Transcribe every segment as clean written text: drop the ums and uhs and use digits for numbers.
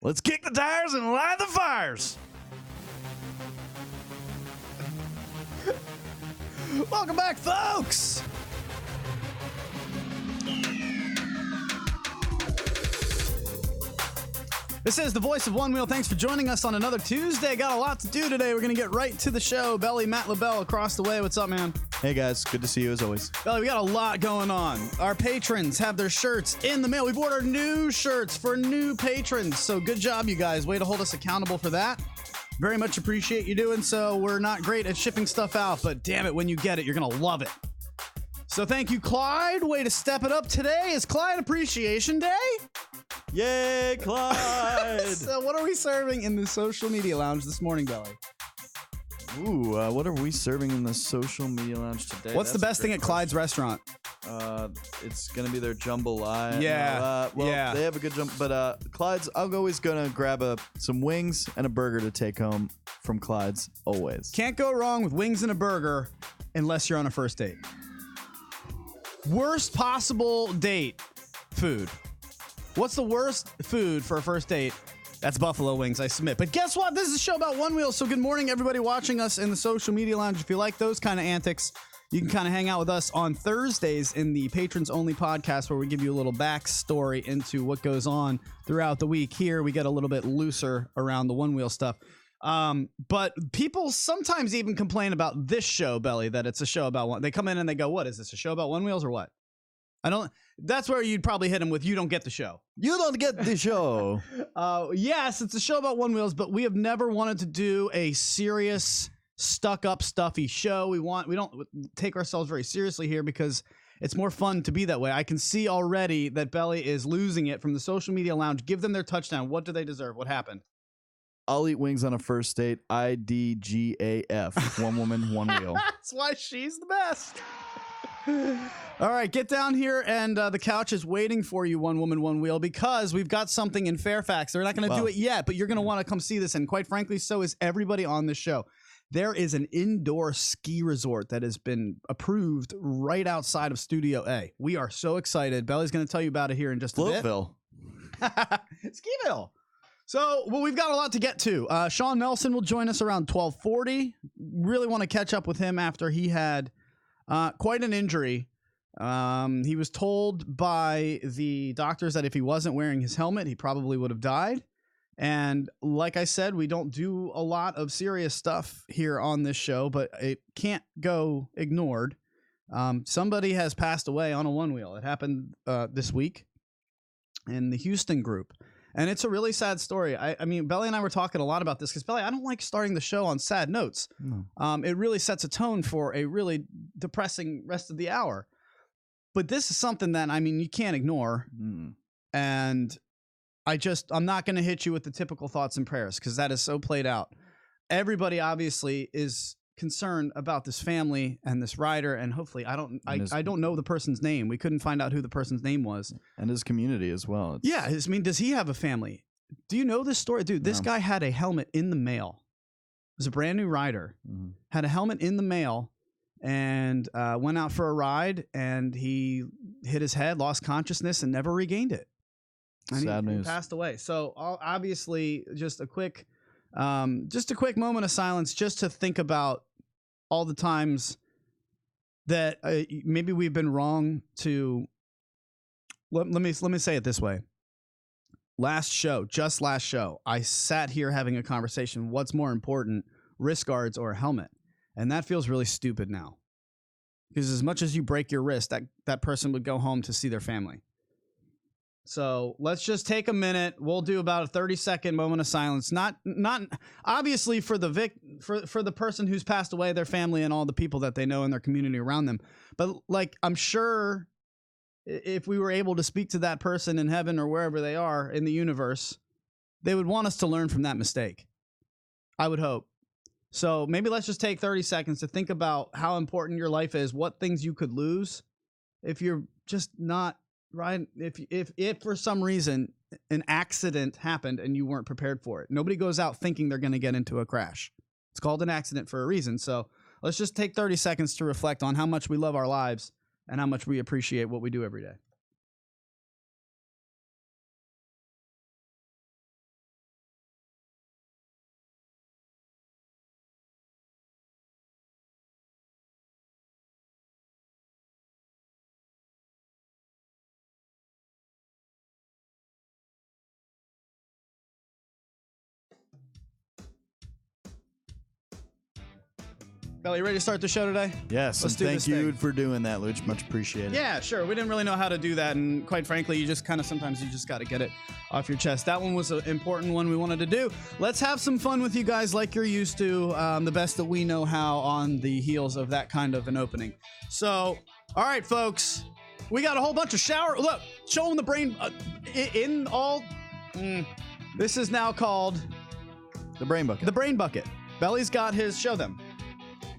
Let's kick the tires and light the fires. Welcome back, folks. This is the Voice of Onewheel. Thanks for joining us on another Tuesday. Got a lot to do today. We're going to get right to the show. Belly, Matt LaBelle across the way. What's up, man? Hey, guys. Good to see you as always. Belly, we got a lot going on. Our patrons have their shirts in the mail. We've ordered new shirts for new patrons. So good job, you guys. Way to hold us accountable for that. Very much appreciate you doing so. We're not great at shipping stuff out, but damn it, when you get it, you're going to love it. So thank you, Clyde. Way to step it up. Today is Clyde Appreciation Day. Yay, Clyde! So what are we serving in the social media lounge this morning, Belly? Ooh, what are we serving in the social media lounge today? What's the best thing at Clyde's restaurant? It's gonna be their jambalaya. Yeah. They have a good but Clyde's. I'm always gonna grab some wings and a burger to take home from Clyde's. Always. Can't go wrong with wings and a burger unless you're on a first date. Worst possible date food. What's the worst food for a first date? That's buffalo wings, I submit. But guess what? This is a show about Onewheels, so good morning, everybody watching us in the social media lounge. If you like those kind of antics, you can kind of hang out with us on Thursdays in the patrons-only podcast where we give you a little backstory into what goes on throughout the week. Here, we get a little bit looser around the Onewheel stuff. But people sometimes even complain about this show, Belly, that it's a show about one. They come in and they go, what is this, a show about Onewheels or what? That's where you'd probably hit them with, you don't get the show. You don't get the show. Yes, it's a show about Onewheels, but we have never wanted to do a serious, stuck-up, stuffy show. We don't take ourselves very seriously here because it's more fun to be that way. I can see already that Belly is losing it from the social media lounge. Give them their touchdown. What do they deserve? What happened? I'll eat wings on a first date. IDGAF. One woman, one wheel. That's why she's the best. All right, get down here, and the couch is waiting for you, one woman, one wheel, because we've got something in Fairfax. They're not going to do it yet, but you're going to want to come see this, and quite frankly, so is everybody on the show. There is an indoor ski resort that has been approved right outside of Studio A. We are so excited. Belly's going to tell you about it here in just a bit. Floatville. Skiville. So, well, we've got a lot to get to. Sean Nelson will join us around 12:40. Really want to catch up with him after he had quite an injury. He was told by the doctors that if he wasn't wearing his helmet, he probably would have died. And like I said, we don't do a lot of serious stuff here on this show, but it can't go ignored. Somebody has passed away on a Onewheel. It happened this week in the Houston group. And it's a really sad story. I mean, Belly and I were talking a lot about this because, Belly, I don't like starting the show on sad notes. No. It really sets a tone for a really depressing rest of the hour. But this is something that, I mean, you can't ignore. And I'm not going to hit you with the typical thoughts and prayers because that is so played out. Everybody obviously is concerned about this family and this rider, and hopefully I don't know the person's name. We couldn't find out who the person's name was, and his community as well. Yeah, I mean, does he have a family? Do you know this story, dude? This guy had a helmet in the mail. It was a brand new rider. Had a helmet in the mail and went out for a ride, and he hit his head, lost consciousness, and never regained it. And Sad news. He passed away. So obviously, just a quick moment of silence, just to think about all the times that maybe we've been wrong to. Let me say it this way. Last show, I sat here having a conversation. What's more important, wrist guards or a helmet? And that feels really stupid now, because as much as you break your wrist, that person would go home to see their family. So let's just take a minute. We'll do about a 30-second moment of silence. Not obviously for the person who's passed away, their family, and all the people that they know in their community around them. But like, I'm sure if we were able to speak to that person in heaven or wherever they are in the universe, they would want us to learn from that mistake. I would hope. So maybe let's just take 30 seconds to think about how important your life is, what things you could lose if you're just not right. If for some reason an accident happened and you weren't prepared for it. Nobody goes out thinking they're going to get into a crash. It's called an accident for a reason. So let's just take 30 seconds to reflect on how much we love our lives and how much we appreciate what we do every day. Belly, ready to start the show today? Yes, Let's and do thank this you thing. for doing that, Luch. Much appreciated. Yeah, sure. We didn't really know how to do that, and quite frankly, you just kind of sometimes you just got to get it off your chest. That one was an important one we wanted to do. Let's have some fun with you guys like you're used to, the best that we know how on the heels of that kind of an opening. So, all right, folks, we got a whole bunch of shower. Look, show them the brain in all. This is now called The brain bucket. the brain bucket. Belly's got his. Show them.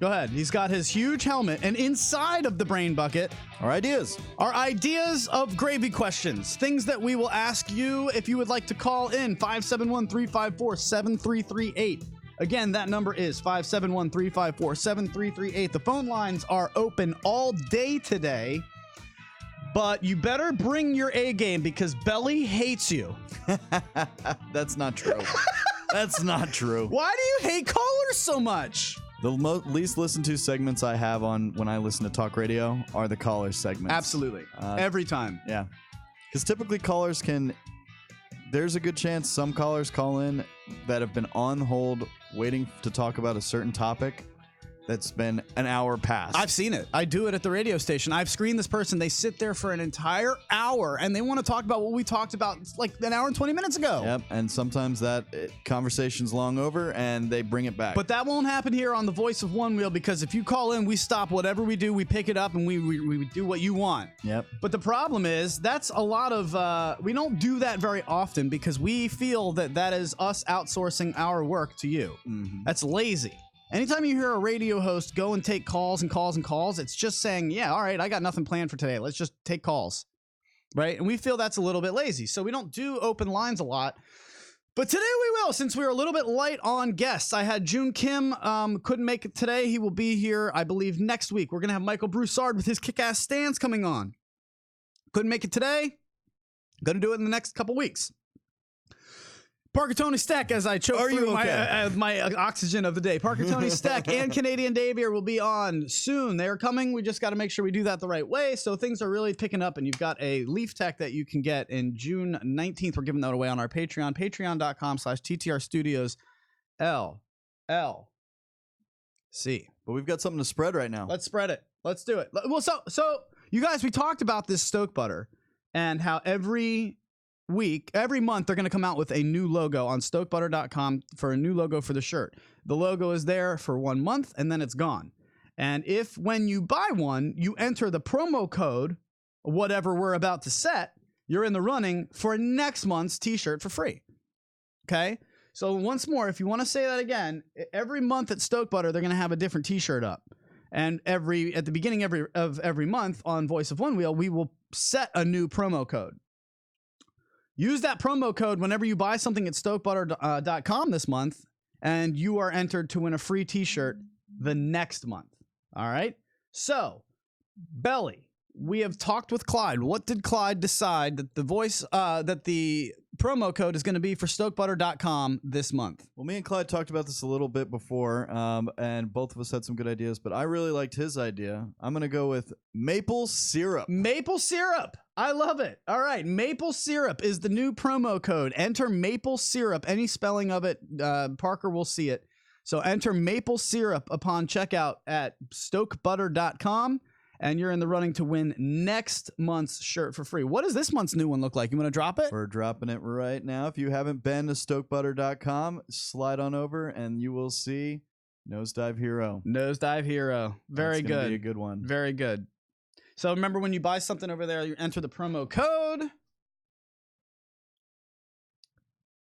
Go ahead. He's got his huge helmet, and inside of the brain bucket Our ideas. are ideas of gravy questions, things that we will ask you if you would like to call in. 571-354-7338. Again, that number is 571-354-7338. The phone lines are open all day today, but you better bring your A game because Belly hates you. That's not true. That's not true. Why do you hate callers so much? The least listened to segments I have on when I listen to talk radio are the caller segments. Absolutely. Every time. Yeah. Because typically callers there's a good chance some callers call in that have been on hold waiting to talk about a certain topic that's been an hour past. I've seen it. I do it at the radio station. I've screened this person. They sit there for an entire hour and they want to talk about what we talked about like an hour and 20 minutes ago. Yep, and sometimes that conversation's long over and they bring it back. But that won't happen here on the Voice of Onewheel because if you call in, we stop whatever we do, we pick it up, and we do what you want. Yep. But the problem is that's a lot of, we don't do that very often because we feel that is us outsourcing our work to you. Mm-hmm. That's lazy. Anytime you hear a radio host go and take calls and calls and calls, it's just saying, yeah, all right, I got nothing planned for today. Let's just take calls, right? And we feel that's a little bit lazy. So we don't do open lines a lot. But today we will, since we were a little bit light on guests. I had June Kim, couldn't make it today. He will be here, I believe, next week. We're going to have Michael Broussard with his kick-ass stands coming on. Couldn't make it today. Going to do it in the next couple weeks. Parker Tony Steck, as I choke through my oxygen of the day. Parker Tony Steck and Canadian Davier will be on soon. They're coming. We just got to make sure we do that the right way. So things are really picking up, and you've got a Leaf Tech that you can get in June 19th. We're giving that away on our Patreon, patreon.com/TTR Studios LLC. But we've got something to spread right now. Let's spread it. Let's do it. Well, so you guys, we talked about this Stoke butter and how every month they're going to come out with a new logo on stokebutter.com for a new logo for the shirt. The logo is there for 1 month and then it's gone. And if when you buy one, you enter the promo code, whatever we're about to set, you're in the running for next month's t-shirt for free. Okay? So once more, if you want to say that again, every month at Stoke Butter, they're going to have a different t-shirt up. And at the beginning of every month on Voice of Onewheel, we will set a new promo code. Use that promo code whenever you buy something at stokebutter.com this month, and you are entered to win a free t-shirt the next month. All right? So, Belly, we have talked with Clyde. What did Clyde decide that the promo code is going to be for stokebutter.com this month? Well, me and Clyde talked about this a little bit before, and both of us had some good ideas, but I really liked his idea. I'm going to go with maple syrup. Maple syrup. I love it. All right. Maple syrup is the new promo code. Enter maple syrup. Any spelling of it, Parker will see it. So enter maple syrup upon checkout at stokebutter.com. And you're in the running to win next month's shirt for free. What does this month's new one look like? You want to drop it? We're dropping it right now. If you haven't been to stokebutter.com, slide on over and you will see Nosedive Hero. Nosedive Hero. Very That's good. gonna be a good one. Very good. So remember, when you buy something over there, you enter the promo code.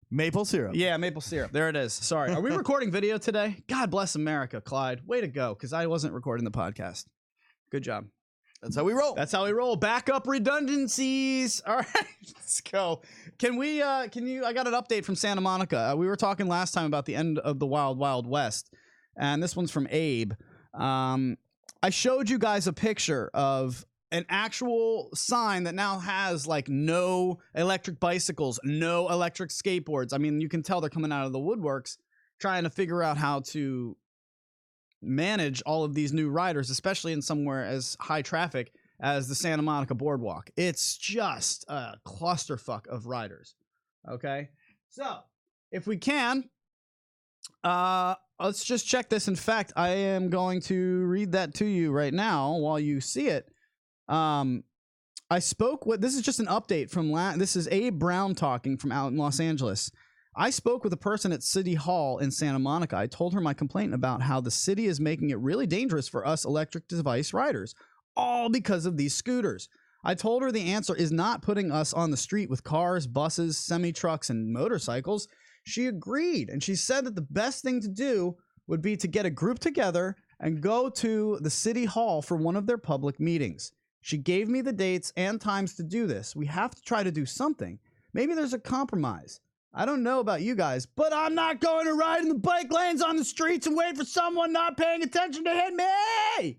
Maple syrup. Yeah, maple syrup. There it is. Sorry. Are we recording video today? God bless America, Clyde. Way to go, because I wasn't recording the podcast. Good job. That's how we roll. That's how we roll. Backup redundancies. All right, let's go. Can you, I got an update from Santa Monica. We were talking last time about the end of the Wild Wild West, and this one's from Abe. I showed you guys a picture of an actual sign that now has like no electric bicycles, no electric skateboards. I mean, you can tell they're coming out of the woodworks trying to figure out how to manage all of these new riders, especially in somewhere as high traffic as the Santa Monica Boardwalk. It's just a clusterfuck of riders. Okay, so if we can, let's just check this. In fact, I am going to read that to you right now while you see it. I spoke with, this is just an update from, this is Abe Brown talking from out in Los Angeles. I spoke with a person at City Hall in Santa Monica. I told her my complaint about how the city is making it really dangerous for us electric device riders, all because of these scooters. I told her the answer is not putting us on the street with cars, buses, semi-trucks, and motorcycles. She agreed, and she said that the best thing to do would be to get a group together and go to the City Hall for one of their public meetings. She gave me the dates and times to do this. We have to try to do something. Maybe there's a compromise. I don't know about you guys, but I'm not going to ride in the bike lanes on the streets and wait for someone not paying attention to hit me.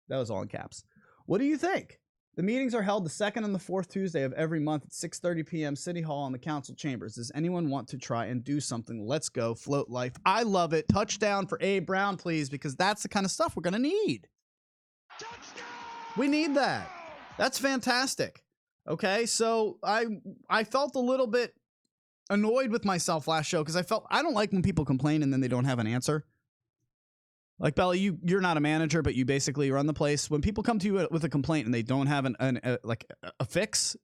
That was all in caps. What do you think? The meetings are held the second and the fourth Tuesday of every month at 6:30 p.m. City Hall in the council chambers. Does anyone want to try and do something? Let's go. Float life. I love it. Touchdown for Abe Brown, please, because that's the kind of stuff we're going to need. Touchdown! We need that. That's fantastic. Okay, so I felt a little bit annoyed with myself last show because I don't like when people complain and then they don't have an answer. Like, Belly, you're not a manager, but you basically run the place. When people come to you with a complaint and they don't have a fix,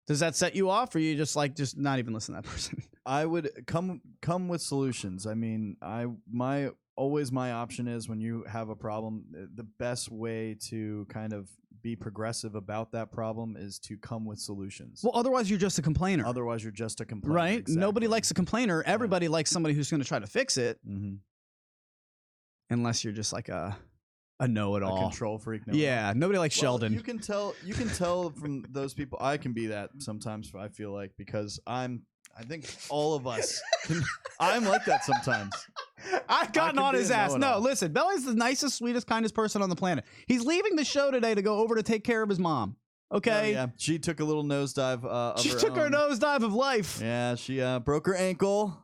does that set you off, or you just not even listen to that person? I would come with solutions. I mean, my option is when you have a problem, the best way to kind of be progressive about that problem is to come with solutions. Well, otherwise you're just a complainer. Otherwise you're just a complainer. Right? Exactly. Nobody likes a complainer. Everybody likes somebody who's going to try to fix it. Mm-hmm. Unless you're just like a know-it-all, a control freak. Yeah, nobody likes Sheldon. You can tell from those people. I can be that sometimes. I feel like because I think all of us. I'm like that sometimes. I've gotten on his ass. No, listen, Belly's the nicest, sweetest, kindest person on the planet. He's leaving the show today to go over to take care of his mom. Okay. Yeah, she took a little nosedive. She took her nosedive of life. Yeah, she broke her ankle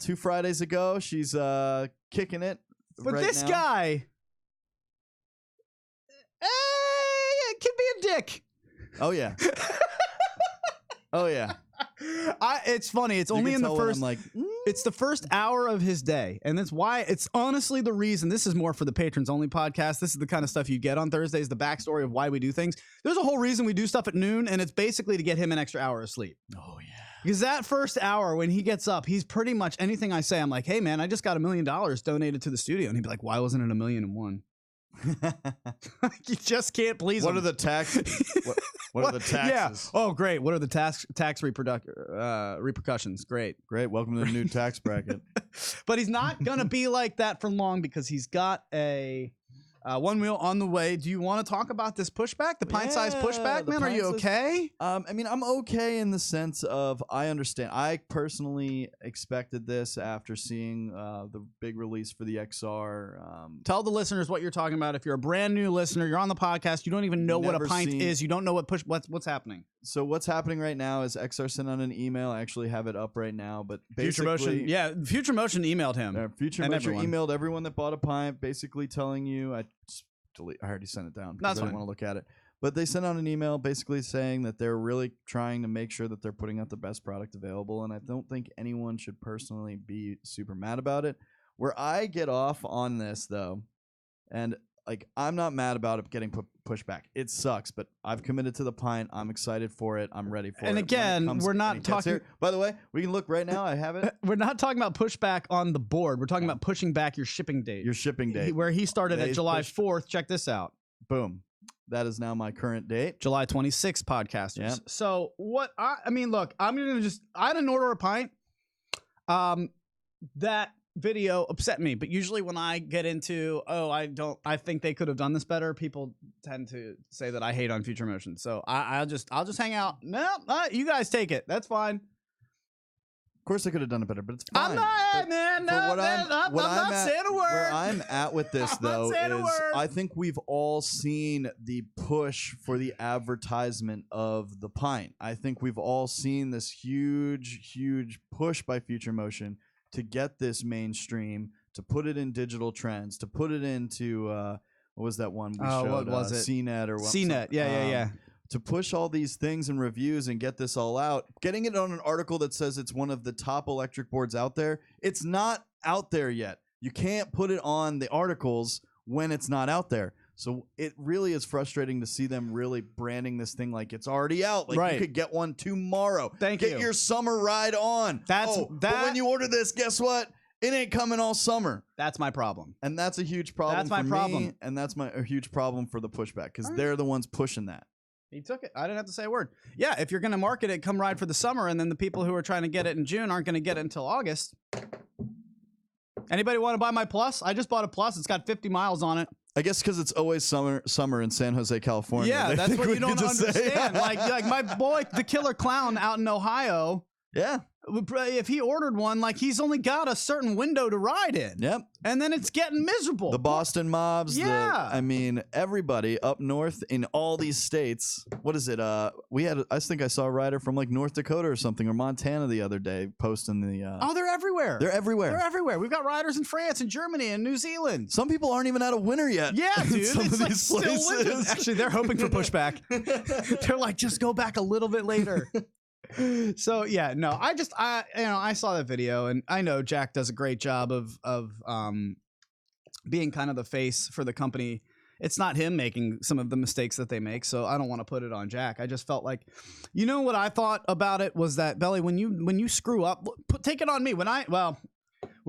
2 Fridays ago. She's kicking it. But right this now. guy, it can be a dick. Oh yeah. Oh yeah. It's funny. It's only in the first. It's the first hour of his day, and that's why it's honestly the reason. This is more for the patrons only podcast. This is the kind of stuff you get on Thursdays. The backstory of why we do things. There's a whole reason we do stuff at noon, and it's basically to get him an extra hour of sleep. Oh yeah. Because that first hour when he gets up, he's pretty much anything I say. I'm like, hey man, I just got $1 million donated to the studio, and he'd be like, why wasn't it $1,000,001? You just can't please What him. are the taxes? What are the taxes? Yeah. Oh, great. What are the tax repercussions? Great. Welcome to the new tax bracket. But he's not going to be like that for long because he's got a one wheel on the way. Do you want to talk about this pushback, the pint-sized pushback, man? Are you okay? I mean, I'm okay in the sense of I understand. I personally expected this after seeing the big release for the XR. Tell the listeners what you're talking about. If you're a brand new listener, you're on the podcast, you don't even know what a pint is. You don't know what's happening. So what's happening right now is XR sent out an email. I actually have it up right now, but Future Motion, Future Motion emailed him. Future Motion emailed everyone that bought a pint, basically telling you. I already sent it down because I didn't want to look at it. But they sent out an email basically saying that they're really trying to make sure that they're putting out the best product available, and I don't think anyone should personally be super mad about it. Where I get off on this though, and like I'm not mad about it getting pushed back. It sucks, but I've committed to the pint. I'm excited for it. I'm ready for it. And again, we're not talking. By the way, we can look right now. I have it. We're not talking about pushback on the board. We're talking about pushing back your shipping date. Your shipping date. Where he started at July 4th. Check this out. Boom. That is now my current date. July 26th, podcasters. Yeah. So what I mean, look, I didn't order a pint. That video upset me, but usually when I get into I think they could have done this better, people tend to say that I hate on Future Motion. So I'll just hang out. No, you guys take it. That's fine. Of course I could have done it better, but it's fine. I'm not, man. No, I'm not saying a word. Where I'm at with this though is I think we've all seen the push for the advertisement of the pint. I think we've all seen this huge push by Future Motion to get this mainstream, to put it in digital trends, to put it into what was that one we showed? What was it? CNET or what? CNET, yeah. to push all these things and reviews and get this all out, getting it on an article that says it's one of the top electric boards out there, it's not out there yet. You can't put it on the articles when it's not out there. So it really is frustrating to see them really branding this thing like it's already out. Like you could get one tomorrow. Get your summer ride on. But when you order this, guess what? It ain't coming all summer. That's my problem. And that's a huge problem That's my for problem. me, and that's a huge problem for the pushback because they're the ones pushing that. He took it. I didn't have to say a word. Yeah, if you're going to market it, come ride for the summer, and then the people who are trying to get it in June aren't going to get it until August. Anybody want to buy my Plus? I just bought a Plus. It's got 50 miles on it. I guess because it's always summer in San Jose, California. Yeah, that's what you don't understand. like my boy, the Killer Clown out in Ohio. Yeah. If he ordered one, like he's only got a certain window to ride in. Yep. And then it's getting miserable. The Boston mobs. Yeah. I mean, everybody up north in all these states. What is it? I think I saw a rider from like North Dakota or something, or Montana the other day posting the. Oh, they're everywhere. They're everywhere. They're everywhere. We've got riders in France and Germany and New Zealand. Some people aren't even out of winter yet. Yeah, dude. Some it's of like these still places. winter. Actually, they're hoping for pushback. They're like, just go back a little bit later. So yeah, no, I saw that video, and I know Jack does a great job of being kind of the face for the company. It's not him making some of the mistakes that they make, so I don't want to put it on Jack. I just felt like, you know what I thought about it was that, Belly, when you screw up, take it on me. When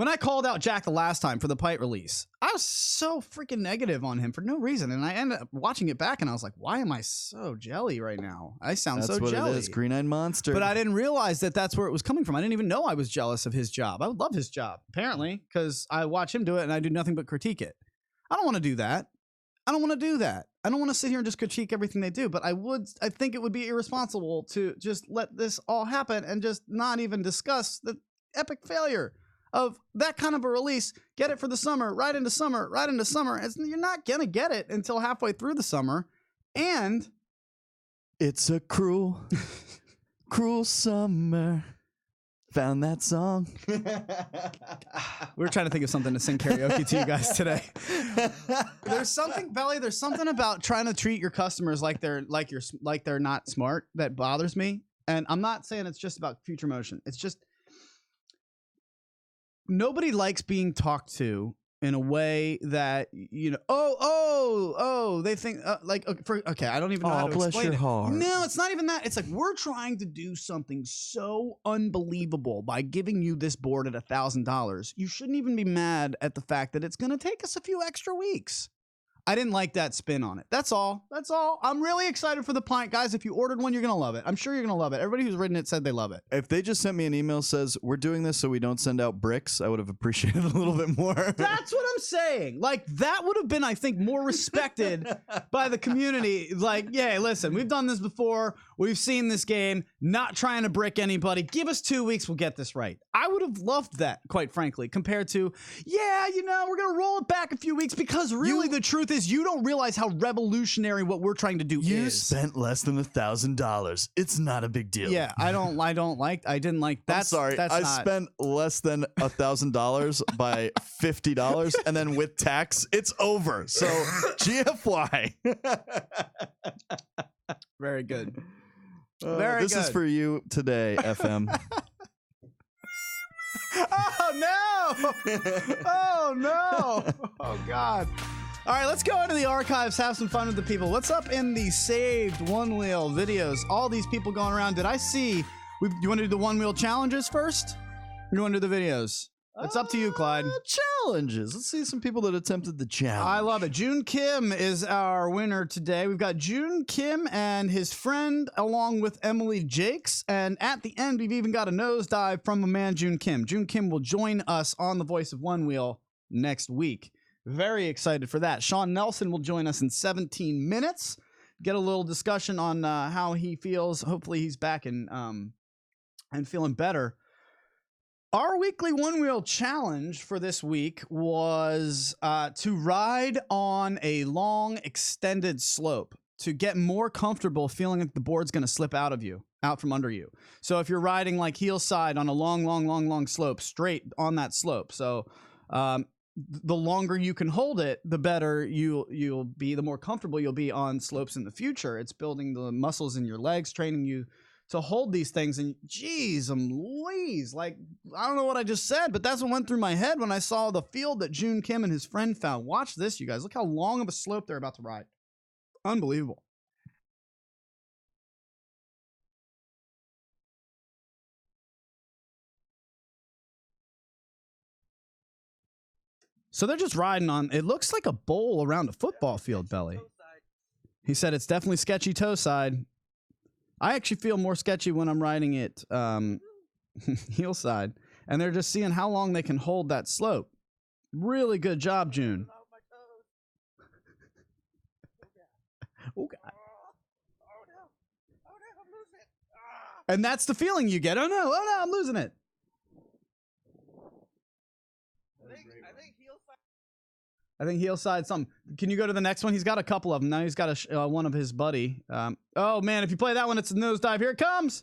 I called out Jack the last time for the Pint release, I was so freaking negative on him for no reason. And I ended up watching it back and I was like, why am I so jelly right now? I sound so jelly. That's what it is, green-eyed monster. But I didn't realize that that's where it was coming from. I didn't even know I was jealous of his job. I would love his job, apparently, because I watch him do it and I do nothing but critique it. I don't want to do that. I don't want to do that. I don't want to sit here and just critique everything they do, but I think it would be irresponsible to just let this all happen and just not even discuss the epic failure of that kind of a release. Get it for the summer, right into summer. You're not going to get it until halfway through the summer. And it's a cruel, cruel summer. Found that song. We're trying to think of something to sing karaoke to you guys today. There's something, Belly, there's something about trying to treat your customers like they're not smart that bothers me. And I'm not saying it's just about Future Motion. It's just nobody likes being talked to in a way that, you know, they think okay, I don't even know how to bless explain your it. heart. No, it's not even that. It's like we're trying to do something so unbelievable by giving you this board at $1,000. You shouldn't even be mad at the fact that it's going to take us a few extra weeks. I didn't like that spin on it. That's all. That's all. I'm really excited for the Pint, guys. If you ordered one, you're going to love it. I'm sure you're going to love it. Everybody who's written it said they love it. If they just sent me an email says, we're doing this so we don't send out bricks, I would have appreciated it a little bit more. That's what I'm saying. Like, that would have been, I think, more respected by the community. Like, yeah, listen, we've done this before. We've seen this game. Not trying to brick anybody. Give us 2 weeks. We'll get this right. I would have loved that, quite frankly, compared to, yeah, you know, we're going to roll it back a few weeks because really the truth is you don't realize how revolutionary what we're trying to do is. You spent less than $1,000. It's not a big deal. Yeah, I didn't like that. I'm sorry. I spent less than $1,000 by $50, and then with tax, it's over. So GFY. Very good. This is for you today, FM. Oh no! Oh no! Oh God! All right, let's go into the archives, have some fun with the people. What's up in the saved Onewheel videos? All these people going around. Did I see? You want to do the Onewheel challenges first? Or you want to do the videos? It's up to you, Clyde. Challenges. Let's see some people that attempted the challenge. I love it. June Kim is our winner today. We've got June Kim and his friend along with Emily Jakes. And at the end, we've even got a nosedive from a man, June Kim. June Kim will join us on the Voice of Onewheel next week. Very excited for that. Sean Nelson will join us in 17 minutes. Get a little discussion on how he feels. Hopefully he's back and feeling better. Our weekly Onewheel challenge for this week was to ride on a long, extended slope to get more comfortable feeling like the board's going to slip out from under you. So if you're riding like heel side on a long slope, straight on that slope. So the longer you can hold it, the better you'll be, the more comfortable you'll be on slopes in the future. It's building the muscles in your legs, training you to hold these things. And geez, Louise, like, I don't know what I just said, but that's what went through my head when I saw the field that June Kim and his friend found. Watch this, you guys. Look how long of a slope they're about to ride. Unbelievable. So they're just riding on, it looks like a bowl around a football field, Belly. He said it's definitely sketchy toe side. I actually feel more sketchy when I'm riding it heel side. And they're just seeing how long they can hold that slope. Really good job, June. Oh, God. And that's the feeling you get. Oh, no, I'm losing it. I think heel side something. Can you go to the next one? He's got a couple of them. Now he's got one of his buddy. Oh, man, if you play that one, it's a nosedive. Here it comes.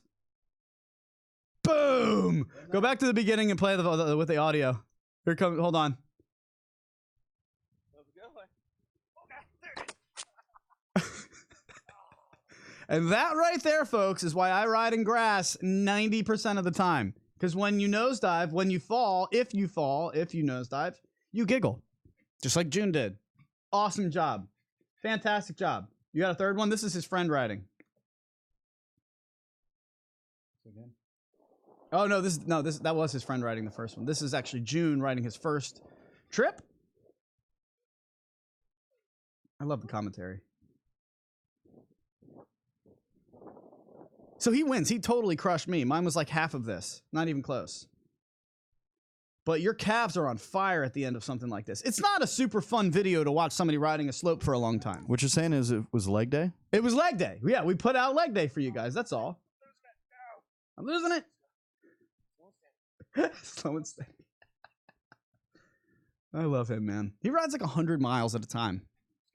Boom. Go back to the beginning and play with the audio. Here it comes. Hold on. And that right there, folks, is why I ride in grass 90% of the time. Because when you nosedive, when you fall, if you nosedive, you giggle. Just like June did. Awesome job. Fantastic job. You got a third one? This is his friend riding. Oh, no, that was his friend riding the first one. This is actually June riding his first trip. I love the commentary. So he wins. He totally crushed me. Mine was like half of this. Not even close. But your calves are on fire at the end of something like this. It's not a super fun video to watch somebody riding a slope for a long time. What you're saying is it was leg day? It was leg day. Yeah, we put out leg day for you guys. That's all. I'm losing it. Slow and steady. I love him, man. He rides like 100 miles at a time.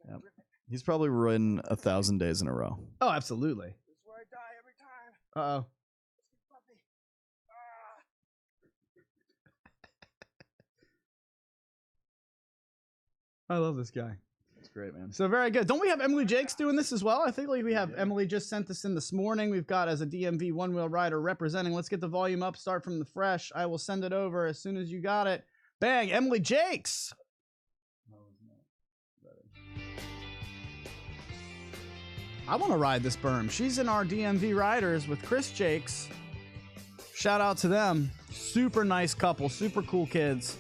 Yep. He's probably ridden 1,000 days in a row. Oh, absolutely. This is where I die every time. Uh-oh. I love this guy. It's great, man. So very good. Don't we have Emily Jakes doing this as well? I think we have Emily just sent this in this morning. We've got as a DMV one-wheel rider representing. Let's get the volume up. Start from the fresh. I will send it over as soon as you got it. Bang, Emily Jakes. I want to ride this berm. She's in our DMV riders with Chris Jakes. Shout out to them. Super nice couple. Super cool kids.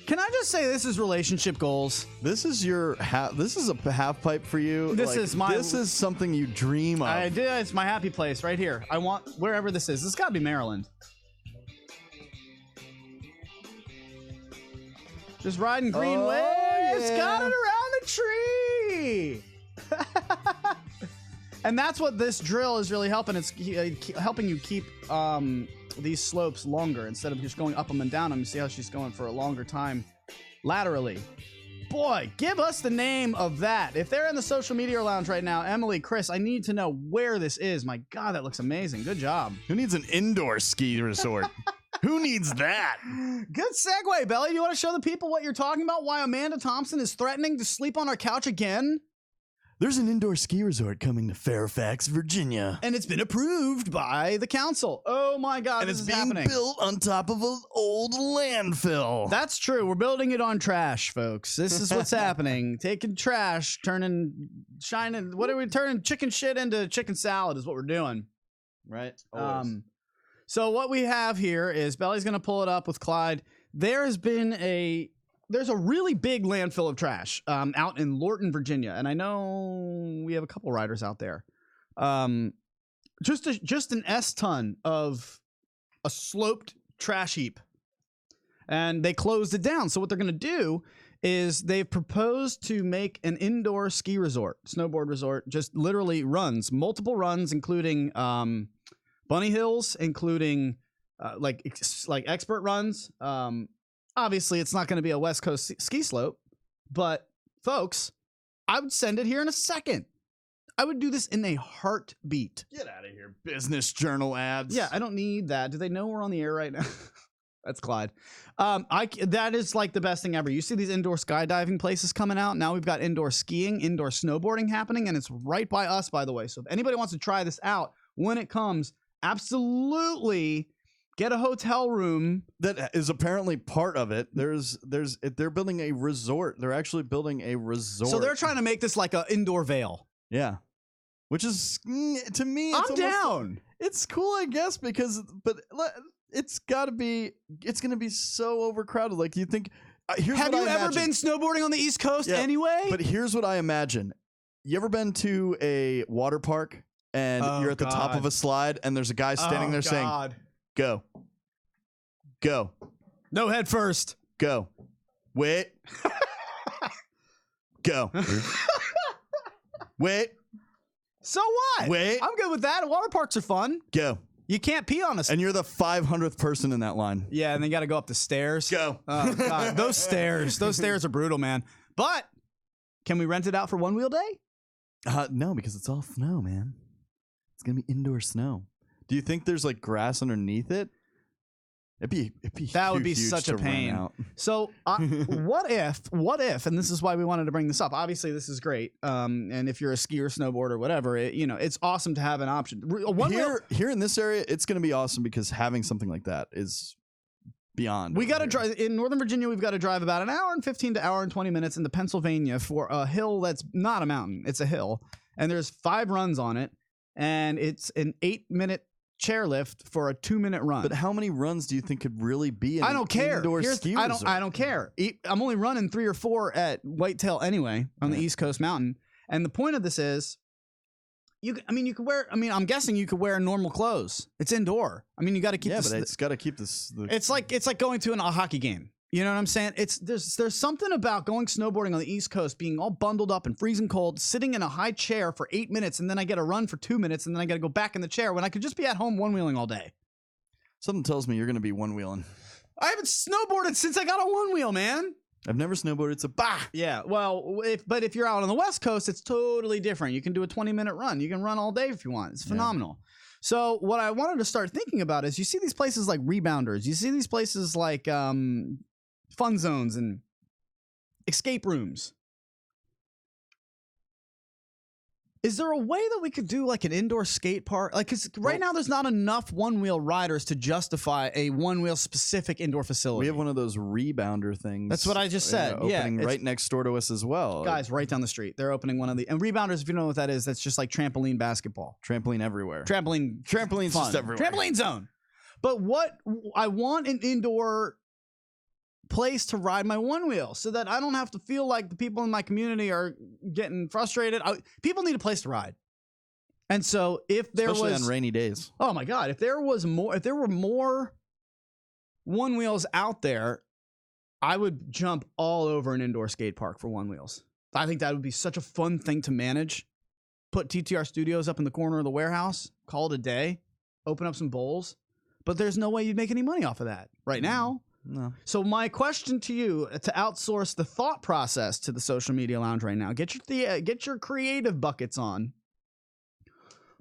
Can I just say this is relationship goals? This is your this is a half pipe for you. This is something you dream of. I do. It's my happy place right here. I want wherever this is. This has got to be Maryland. Just riding green waves. Yeah. Got it around the tree. And that's what this drill is really helping. It's helping you keep these slopes longer instead of just going up them and down them. You see how she's going for a longer time laterally. Boy, give us the name of that. If they're in the social media lounge right now, Emily, Chris, I need to know where this is. My God, that looks amazing. Good job. Who needs an indoor ski resort? Who needs that? Good segue, Belly. You want to show the people what you're talking about? Why Amanda Thompson is threatening to sleep on our couch again? There's an indoor ski resort coming to Fairfax, Virginia. And it's been approved by the council. Oh my God, and this it's is being happening. built on top of an old landfill. That's true. We're building it on trash, folks. This is what's happening. Taking trash, shining. What are we turning? Chicken shit into chicken salad is what we're doing. Right? So what we have here is Belly's going to pull it up with Clyde. There's a really big landfill of trash out in Lorton, Virginia, and I know we have a couple riders out there. Just an S-ton of a sloped trash heap, and they closed it down. So what they're going to do is they've proposed to make an indoor ski resort, snowboard resort, just literally multiple runs, including bunny hills, including like expert runs. Obviously, it's not going to be a West Coast ski slope, but folks, I would send it here in a second. I would do this in a heartbeat. Get out of here, Business Journal ads. Yeah, I don't need that. Do they know we're on the air right now? That's Clyde. That is like the best thing ever. You see these indoor skydiving places coming out. Now we've got indoor skiing, indoor snowboarding happening, and it's right by us, by the way. So if anybody wants to try this out when it comes, absolutely get a hotel room. That is apparently part of it. They're building a resort. They're actually building a resort. So they're trying to make this like an indoor Vail. Yeah. Which is, to me, I'm down. It's cool, I guess, but it's going to be so overcrowded. Like, you think, have you ever been snowboarding on the East Coast anyway? But here's what I imagine. You ever been to a water park and you're at the top of a slide and there's a guy standing there saying, go. No head first. Go. Wait. Go. Wait. So what? Wait. I'm good with that. Water parks are fun. Go. You can't pee on us. And you're the 500th person in that line. Yeah, and they got to go up the stairs. Go. Oh, God. Those stairs are brutal, man. But can we rent it out for One Wheel Day? No, because it's all snow, man. It's going to be indoor snow. Do you think there's like grass underneath it? It'd be that would be such a pain. So what if, and this is why we wanted to bring this up. Obviously, this is great. And if you're a skier, snowboarder, whatever, it's awesome to have an option. Here in this area, it's going to be awesome because having something like that is beyond. We got to drive in Northern Virginia. We've got to drive about an hour and 15 to hour and 20 minutes into Pennsylvania for a hill that's not a mountain. It's a hill, and there's 5 runs on it, and it's an 8-minute chairlift for a 2-minute run. But how many runs do you think could really be in I don't care. I don't care. I'm only running 3 or 4 at Whitetail anyway on the East Coast Mountain. And the point of this is I'm guessing you could wear normal clothes. It's indoor. I mean, you got to keep but it's got to keep this It's like going to a hockey game. You know what I'm saying? There's something about going snowboarding on the East Coast, being all bundled up and freezing cold, sitting in a high chair for 8 minutes, and then I get a run for 2 minutes, and then I got to go back in the chair when I could just be at home one-wheeling all day. Something tells me you're going to be one-wheeling. I haven't snowboarded since I got a one-wheel, man. I've never snowboarded, so bah! Yeah, well, if you're out on the West Coast, it's totally different. You can do a 20-minute run. You can run all day if you want. It's phenomenal. Yeah. So what I wanted to start thinking about is you see these places like Rebounders. You see these places like fun zones and escape rooms. Is there a way that we could do like an indoor skate park? Like, cause right now there's not enough one-wheel riders to justify a one-wheel specific indoor facility. We have one of those rebounder things. That's what I just said. Opening right next door to us as well. Guys, right down the street. They're opening one of the... And rebounders, if you know what that is, that's just like trampoline basketball. Trampoline everywhere. Trampoline's fun. Just everywhere. Trampoline zone. But what... I want an indoor place to ride my one wheel so that I don't have to feel like the people in my community are getting frustrated. People need a place to ride. And so if there Especially on rainy days. Oh my God, if there were more one wheels out there, I would jump all over an indoor skate park for one wheels. I think that would be such a fun thing to manage. Put TTR Studios up in the corner of the warehouse, call it a day, open up some bowls. But there's no way you'd make any money off of that right now. No. So my question to you, to outsource the thought process to the Social Media Lounge right now, get your creative buckets on.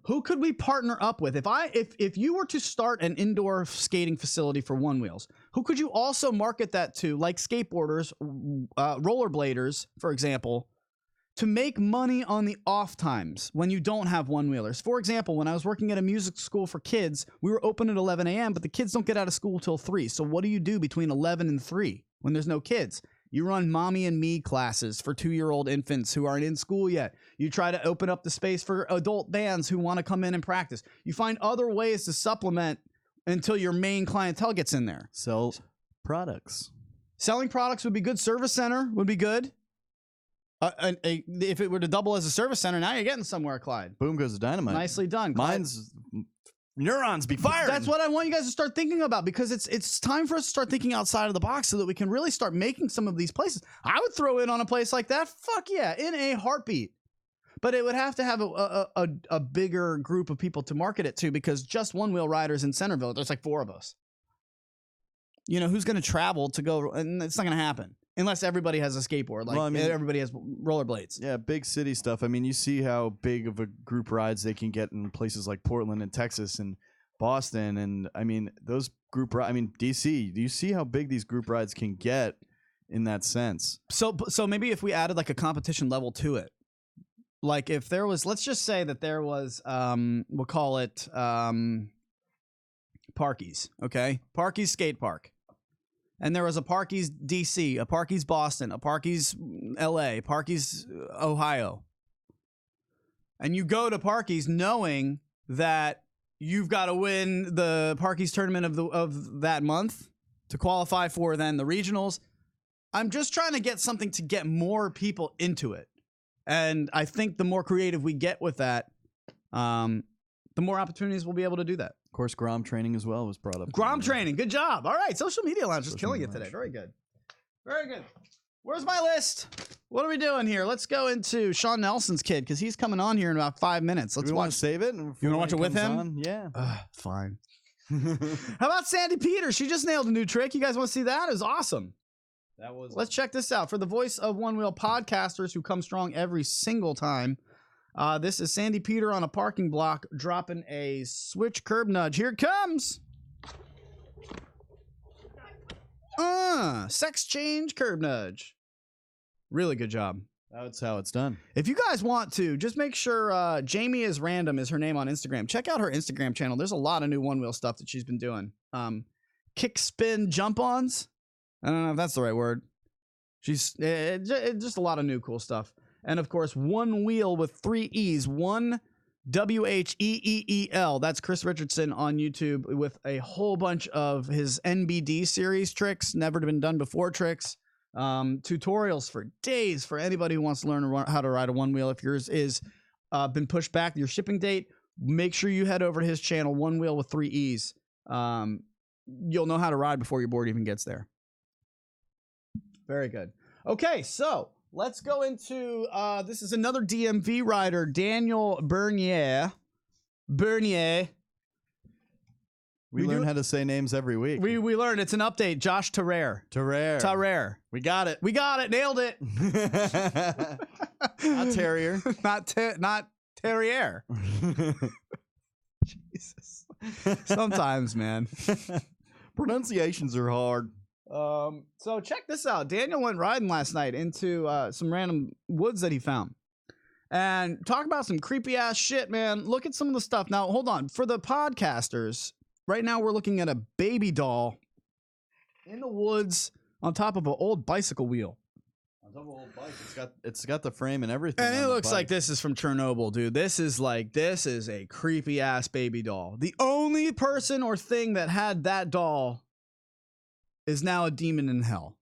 Who could we partner up with? If you were to start an indoor skating facility for one wheels, who could you also market that to, like skateboarders, rollerbladers, for example, to make money on the off times when you don't have one wheelers? For example, when I was working at a music school for kids, we were open at 11 a.m., but the kids don't get out of school till 3. So what do you do between 11 and 3 when there's no kids? You run mommy and me classes for 2-year-old infants who aren't in school yet. You try to open up the space for adult bands who want to come in and practice. You find other ways to supplement until your main clientele gets in there. Sell products. Selling products would be good. Service center would be good. If it were to double as a service center, now you're getting somewhere, Clyde. Boom goes the dynamite. Nicely done, Clyde. Mine's neurons be firing. That's what I want you guys to start thinking about, because it's time for us to start thinking outside of the box so that we can really start making some of these places. I would throw in on a place like that. Fuck yeah, in a heartbeat. But it would have to have a bigger group of people to market it to, because just one-wheel riders in Centerville, there's like 4 of us. You know, who's going to travel to go? And it's not going to happen. Unless everybody has a skateboard, like everybody has rollerblades. Yeah, big city stuff. I mean, you see how big of a group rides they can get in places like Portland and Texas and Boston. And I mean, those group ride. I mean, DC. Do you see how big these group rides can get in that sense? So maybe if we added like a competition level to it, like if there was, let's just say that there was, we'll call it Parky's, okay? Parky's skate park. And there was a Parky's DC, a Parky's Boston, a Parky's LA, Parky's Ohio. And you go to Parky's knowing that you've got to win the Parky's tournament of that month to qualify for then the regionals. I'm just trying to get something to get more people into it. And I think the more creative we get with that, the more opportunities we'll be able to do that. Of course, Grom training as well was brought up. Grom training. Good job. All right. Social Media Lounge is killing it today. Very good. Very good. Where's my list? What are we doing here? Let's go into Sean Nelson's kid because he's coming on here in about 5 minutes. Let's want to save it. You want to watch it with him? On? Yeah. Fine. How about Sandy Peters? She just nailed a new trick. You guys want to see that? It was awesome. That was. Let's check this out. For the Voice of Onewheel podcasters who come strong every single time, this is Sandy Peter on a parking block dropping a switch curb nudge. Here it comes. Sex change curb nudge. Really good job. That's how it's done. If you guys want to, just make sure Jamie is Random is her name on Instagram. Check out her Instagram channel. There's a lot of new one-wheel stuff that she's been doing. Kick spin jump-ons. I don't know if that's the right word. She's just a lot of new cool stuff. And of course, One Wheel with 3 E's. One WHEEEL. That's Chris Richardson on YouTube with a whole bunch of his NBD series tricks, never been done before tricks. Tutorials for days for anybody who wants to learn how to ride a one wheel. If yours is been pushed back your shipping date, make sure you head over to his channel, One Wheel with 3 E's. You'll know how to ride before your board even gets there. Very good. Okay, so let's go into this is another DMV rider, Daniel Bernier. We learn how to say names every week. We learned it's an update. Josh Tarrare. We got it. We got it. Nailed it. Not terrier. not terrier. Jesus. Sometimes, man. Pronunciations are hard. So check this out. Daniel went riding last night into some random woods that he found. And talk about some creepy ass shit, man. Look at some of the stuff. Now, hold on. For the podcasters, right now we're looking at a baby doll in the woods on top of an old bicycle wheel. On top of an old bike. It's got the frame and everything. And it looks like this is from Chernobyl, dude. This is a creepy ass baby doll. The only person or thing that had that doll is now a demon in hell.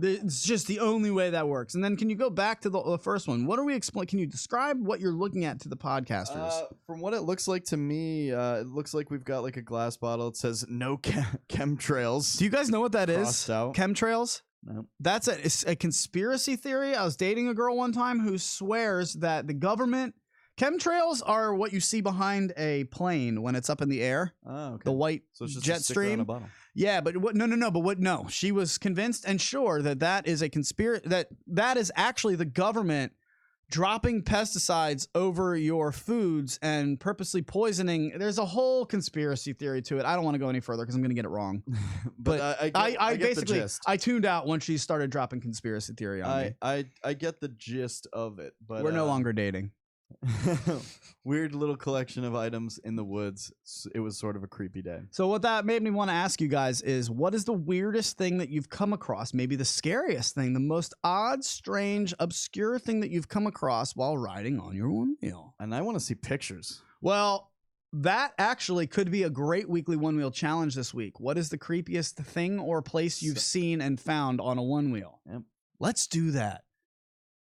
It's just the only way that works. And then can you go back to the first one? What are we explaining? Can you describe what you're looking at to the podcasters? From what it looks like to me, it looks like we've got like a glass bottle. It says no chemtrails. Do you guys know what that is? Out. Chemtrails? No. That's a conspiracy theory. I was dating a girl one time who swears that the government... Chemtrails are what you see behind a plane when it's up in the air. Oh, okay. The white So it's just jet a sticker stream. on a bottle. Yeah, but what? No. But what? No, she was convinced and sure that is a conspiracy. That is actually the government dropping pesticides over your foods and purposely poisoning. There's a whole conspiracy theory to it. I don't want to go any further because I'm going to get it wrong. But I get basically the gist. I tuned out when she started dropping conspiracy theory on me. I get the gist of it, but We're no longer dating. Weird little collection of items in the woods. It was sort of a creepy day. So what that made me want to ask you guys is, what is the weirdest thing that you've come across? Maybe the scariest thing, the most odd, strange, obscure thing that you've come across while riding on your one wheel. And I want to see pictures. Well, that actually could be a great weekly one wheel challenge this week. What is the creepiest thing or place you've seen and found on a one wheel? Yep. Let's do that.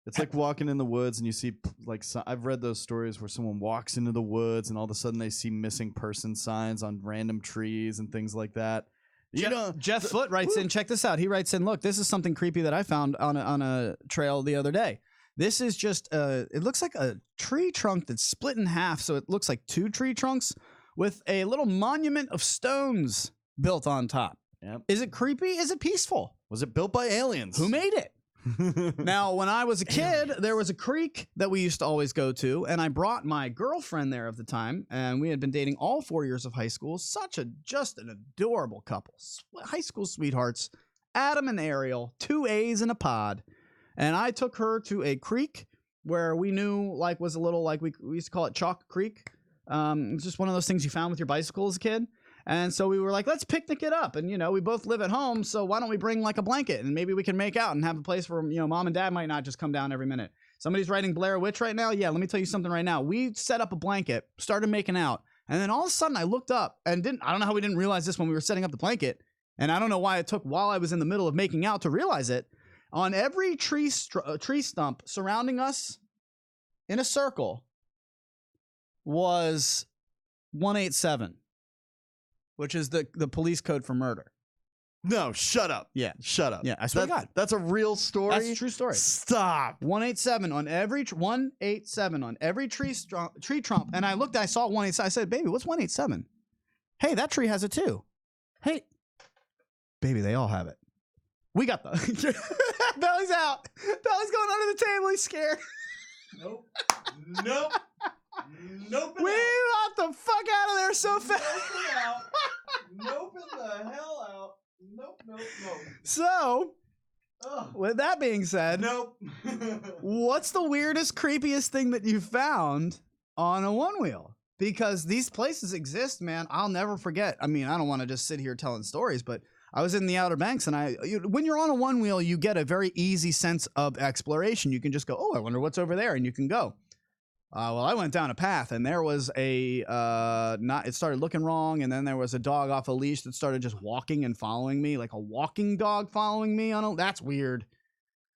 It's like walking in the woods and you see, like, I've read those stories where someone walks into the woods and all of a sudden they see missing person signs on random trees and things like that. Jeff Foote writes in, check this out. He writes in, look, this is something creepy that I found on a trail the other day. This is just, it looks like a tree trunk that's split in half. So it looks like 2 tree trunks with a little monument of stones built on top. Yep. Is it creepy? Is it peaceful? Was it built by aliens? Who made it? Now, when I was a kid, there was a creek that we used to always go to, and I brought my girlfriend there at the time, and we had been dating all 4 years of high school. Just an adorable couple. High school sweethearts. Adam and Ariel, 2 A's in a pod. And I took her to a creek where we knew was a little we used to call it Chalk Creek. It's just one of those things you found with your bicycle as a kid. And so we were like, let's picnic it up. And, we both live at home, so why don't we bring a blanket and maybe we can make out and have a place where, mom and dad might not just come down every minute. Somebody's writing Blair Witch right now? Yeah, let me tell you something right now. We set up a blanket, started making out, and then all of a sudden I looked up and I don't know how we didn't realize this when we were setting up the blanket, and I don't know why it took while I was in the middle of making out to realize it. On every tree stump surrounding us in a circle was 187. Which is the police code for murder. No, shut up. Yeah. Shut up. Yeah, I swear to God. That's a real story? That's a true story. Stop. 187 on every 187 on every tree trunk. And I looked, I saw 187. I said, baby, what's 187? Hey, that tree has it too. Hey. Baby, they all have it. We got the Belly's out. Belly's going under the table. He's scared. Nope. Nope. Nope. We got the fuck out of there so fast. Nope the hell out. Nope. So, with that being said, nope. What's the weirdest, creepiest thing that you found on a one wheel? Because these places exist, man. I'll never forget. I mean, I don't want to just sit here telling stories, but I was in the Outer Banks, and when you're on a one wheel, you get a very easy sense of exploration. You can just go, oh, I wonder what's over there, and you can go. Well, I went down a path, and there was it started looking wrong, and then there was a dog off a leash that started just walking and following me, like a walking dog following me. That's weird.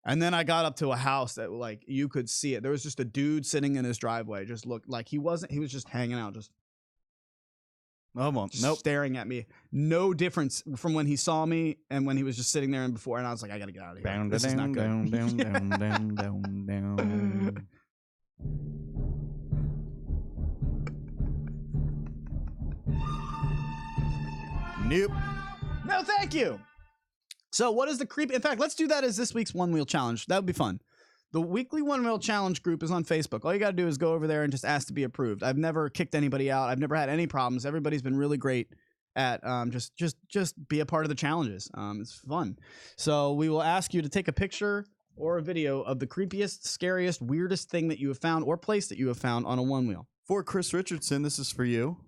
And then I got up to a house that you could see it. There was just a dude sitting in his driveway, just looked like he was just hanging out, just staring at me. No difference from when he saw me and when he was just sitting there and before, and I was like, I gotta get out of here. This is not good. Nope. No, thank you. So what is the creep? In fact, let's do that as this week's One Wheel Challenge. That would be fun. The weekly One Wheel Challenge group is on Facebook. All you got to do is go over there and just ask to be approved. I've never kicked anybody out. I've never had any problems. Everybody's been really great at just be a part of the challenges. It's fun. So we will ask you to take a picture or a video of the creepiest, scariest, weirdest thing that you have found or place that you have found on a one wheel. For Chris Richardson, this is for you.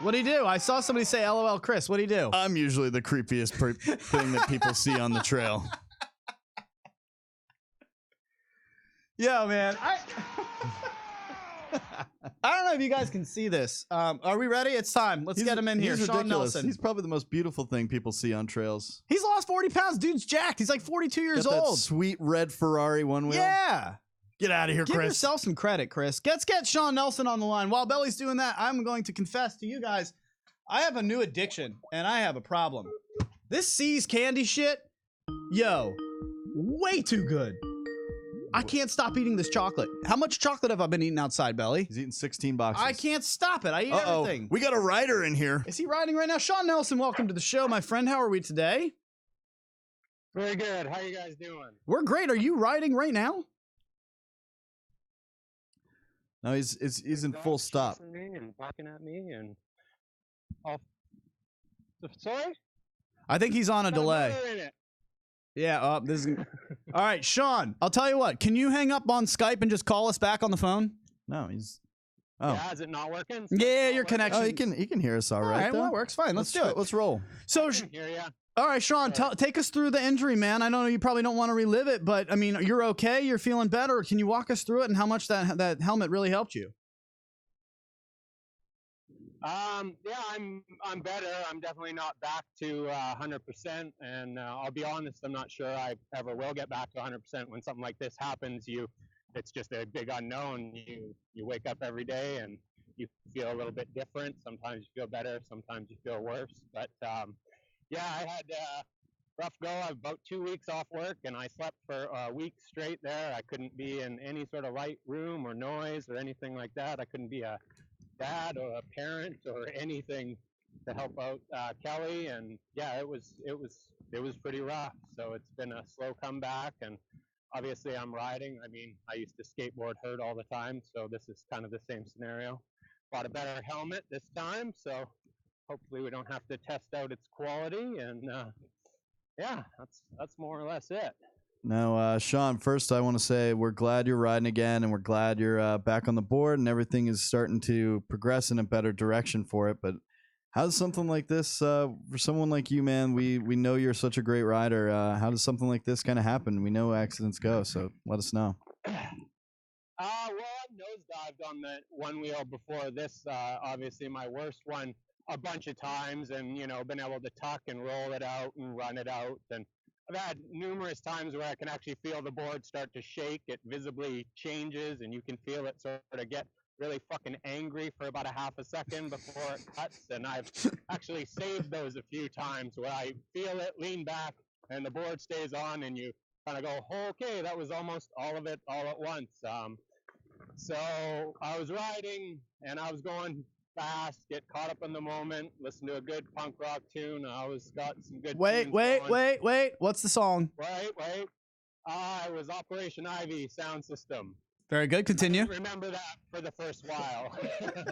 What'd he do? I saw somebody say LOL Chris. What'd he do? I'm usually the creepiest thing that people see on the trail. Yeah, man. I don't know if you guys can see this. Are we ready? It's time. Let's get him in here. He's Sean ridiculous. Nelson. He's probably the most beautiful thing people see on trails. He's lost 40 pounds. Dude's jacked. He's like 42 years Got that old. Sweet red Ferrari one wheel. Yeah. Get out of here, Give Chris. yourself some credit, Chris. Let's get Sean Nelson on the line. While Belly's doing that, I'm going to confess to you guys, I have a new addiction, and I have a problem. This C's candy shit, yo, way too good. I can't stop eating this chocolate. How much chocolate have I been eating outside, Belly? He's eating 16 boxes. I can't stop it. I eat everything. We got a rider in here. Is he riding right now? Sean Nelson, welcome to the show, my friend. How are we today? Very good. How you guys doing? We're great. Are you riding right now? No, he's in full stop. Me and barking at me and sorry? I think he's on a delay. Yeah, this is all right, Sean. I'll tell you what. Can you hang up on Skype and just call us back on the phone? No, he's. Oh, yeah, is it not working? Yeah, your connection. Oh, he can hear us all right. Well, it works fine. Let's do it. Let's roll. So, I can hear ya. all right, Sean, take us through the injury, man. I know you probably don't want to relive it, but I mean, you're okay. You're feeling better. Can you walk us through it and how much that helmet really helped you? Yeah, I'm better. I'm definitely not back to 100%, and I'll be honest, I'm not sure I ever will get back to 100%. When something like this happens, it's just a big unknown. You wake up every day and you feel a little bit different. Sometimes you feel better, sometimes you feel worse. But yeah, I had a rough go. I about 2 weeks off work, and I slept for a week straight there. I couldn't be in any sort of light room or noise or anything like that. I couldn't be a dad or a parent or anything to help out Kelly. And yeah, it was it was pretty rough. So it's been a slow comeback, and obviously I'm riding. I mean, I used to skateboard hurt all the time, so this is kind of the same scenario. Bought a better helmet this time, so hopefully we don't have to test out its quality. And yeah, that's more or less it. Now, Sean, first I want to say we're glad you're riding again, and we're glad you're back on the board, and everything is starting to progress in a better direction for it. But how does something like this, for someone like you, man, we know you're such a great rider. How does something like this kind of happen? We know accidents go, so let us know. Well, I've nosedived on the one wheel before this. Obviously, my worst one a bunch of times, and been able to tuck and roll it out and run it out. And I've had numerous times where I can actually feel the board start to shake. It visibly changes, and you can feel it sort of get really fucking angry for about a half a second before it cuts. And I've actually saved those a few times where I feel it, lean back, and the board stays on, and you kind of go, oh, okay, that was almost all of it all at once. So I was riding, and I was going fast, get caught up in the moment, listen to a good punk rock tune. I always got some good Wait. What's the song? Wait. It was Operation Ivy sound system. Very good. Continue. I didn't remember that for the first while.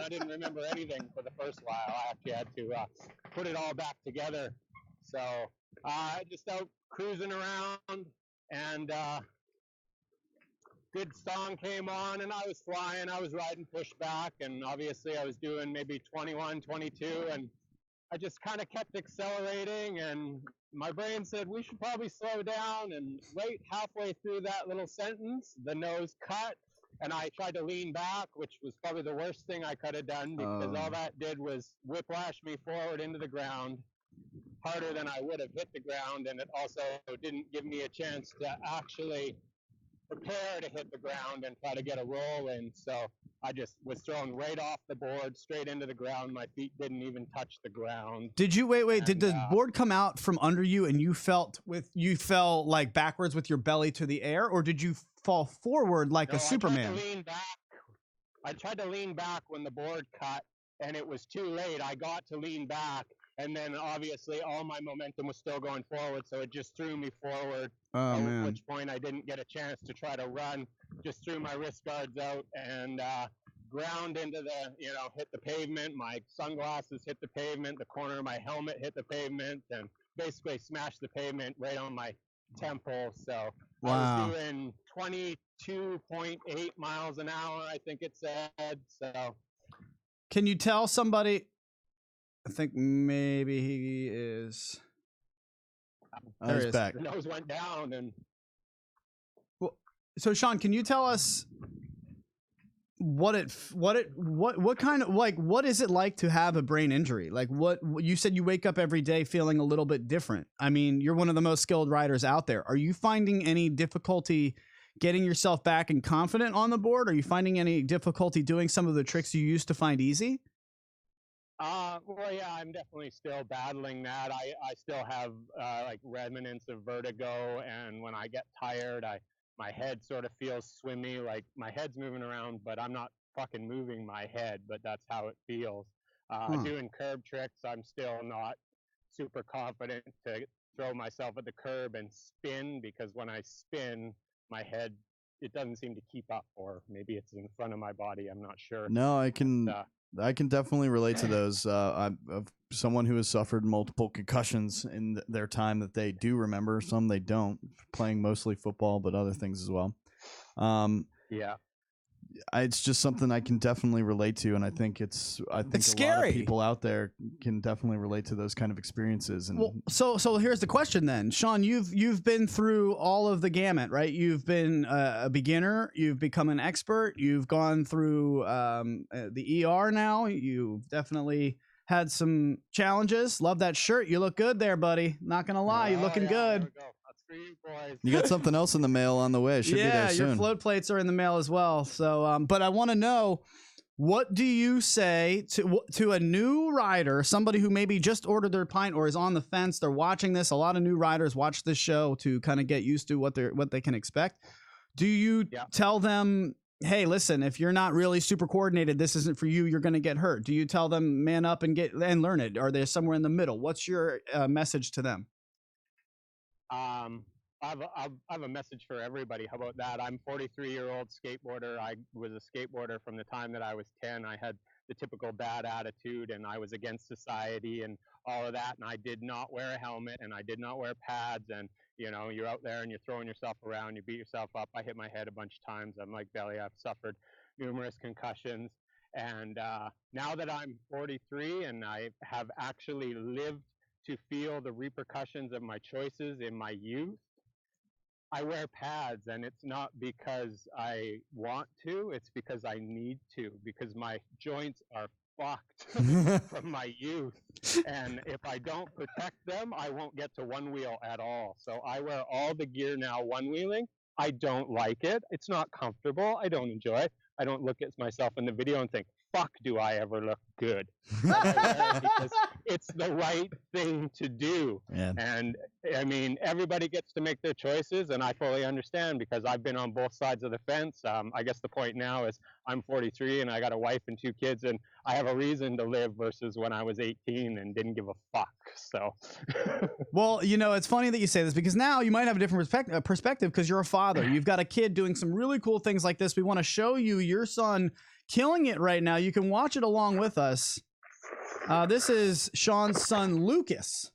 I didn't remember anything for the first while. I actually had to put it all back together. So just out cruising around, and good song came on, and I was flying. I was riding pushback, and obviously I was doing maybe 21, 22, and I just kind of kept accelerating, and my brain said we should probably slow down. And right halfway through that little sentence, the nose cut, and I tried to lean back, which was probably the worst thing I could have done, because all that did was whiplash me forward into the ground harder than I would have hit the ground, and it also didn't give me a chance to actually prepare to hit the ground and try to get a roll in. So I just was thrown right off the board, straight into the ground. My feet didn't even touch the ground. Did you wait? Did the board come out from under you, and you fell like backwards with your belly to the air, or did you fall forward like a Superman? I tried to lean back when the board cut, and it was too late. I got to lean back, and then obviously all my momentum was still going forward, so it just threw me forward. At which point I didn't get a chance to try to run. Just threw my wrist guards out and ground into hit the pavement. My sunglasses hit the pavement. The corner of my helmet hit the pavement, and basically smashed the pavement right on my temple. So wow. I was doing 22.8 miles an hour, I think it said. So can you tell somebody? I think maybe he is. He's back. The nose went down, and so Sean, can you tell us what kind of what is it like to have a brain injury? Like, what you said, you wake up every day feeling a little bit different. I mean, you're one of the most skilled riders out there. Are you finding any difficulty getting yourself back and confident on the board? Are you finding any difficulty doing some of the tricks you used to find easy? Well, yeah, I'm definitely still battling that. I still have like remnants of vertigo, and when I get tired, my head sort of feels swimmy, like my head's moving around, but I'm not fucking moving my head, but that's how it feels. Doing curb tricks, I'm still not super confident to throw myself at the curb and spin, because when I spin, my head, it doesn't seem to keep up, or maybe it's in front of my body, I'm not sure. No, I can definitely relate to those. I'm of someone who has suffered multiple concussions in their time that they do remember. Some they don't, playing mostly football, but other things as well. Yeah. It's just something I can definitely relate to, and I think it's scary. Lot of people out there can definitely relate to those kind of experiences. And well, so here's the question then, Sean. You've been through all of the gamut, right? You've been a beginner, you've become an expert, you've gone through the ER now. You've definitely had some challenges. Love that shirt. You look good there, buddy. Not gonna lie, you're looking good. There we go. For you boys. You got something else in the mail on the way. Should be there soon. Your float plates are in the mail as well. So, but I want to know, what do you say to a new rider, somebody who maybe just ordered their pint or is on the fence? They're watching this. A lot of new riders watch this show to kind of get used to what they can expect. Do you tell them, hey, listen, if you're not really super coordinated, this isn't for you. You're going to get hurt. Do you tell them, man up and learn it? Are they somewhere in the middle? What's your message to them? I have a message for everybody. How about that? I'm 43-year-old skateboarder. I was a skateboarder from the time that I was 10. I had the typical bad attitude, and I was against society and all of that. And I did not wear a helmet, and I did not wear pads. And you know, you're out there and you're throwing yourself around. You beat yourself up. I hit my head a bunch of times. I'm like Belly. I've suffered numerous concussions. And now that I'm 43 and I have actually lived to feel the repercussions of my choices in my youth, I wear pads, and it's not because I want to, it's because I need to, because my joints are fucked from my youth. And if I don't protect them, I won't get to one wheel at all. So I wear all the gear now one wheeling. I don't like it. It's not comfortable. I don't enjoy it. I don't look at myself in the video and think, fuck, do I ever look good? Because it's the right thing to do. Yeah. And I mean, everybody gets to make their choices, and I fully understand because I've been on both sides of the fence. I guess the point now is I'm 43 and I got a wife and 2 kids, and I have a reason to live versus when I was 18 and didn't give a fuck. So, Well, you know, it's funny that you say this because now you might have a different perspective because you're a father. You've got a kid doing some really cool things like this. We want to show you your son killing it right now. You can watch it along with us. This is Sean's son, Lucas.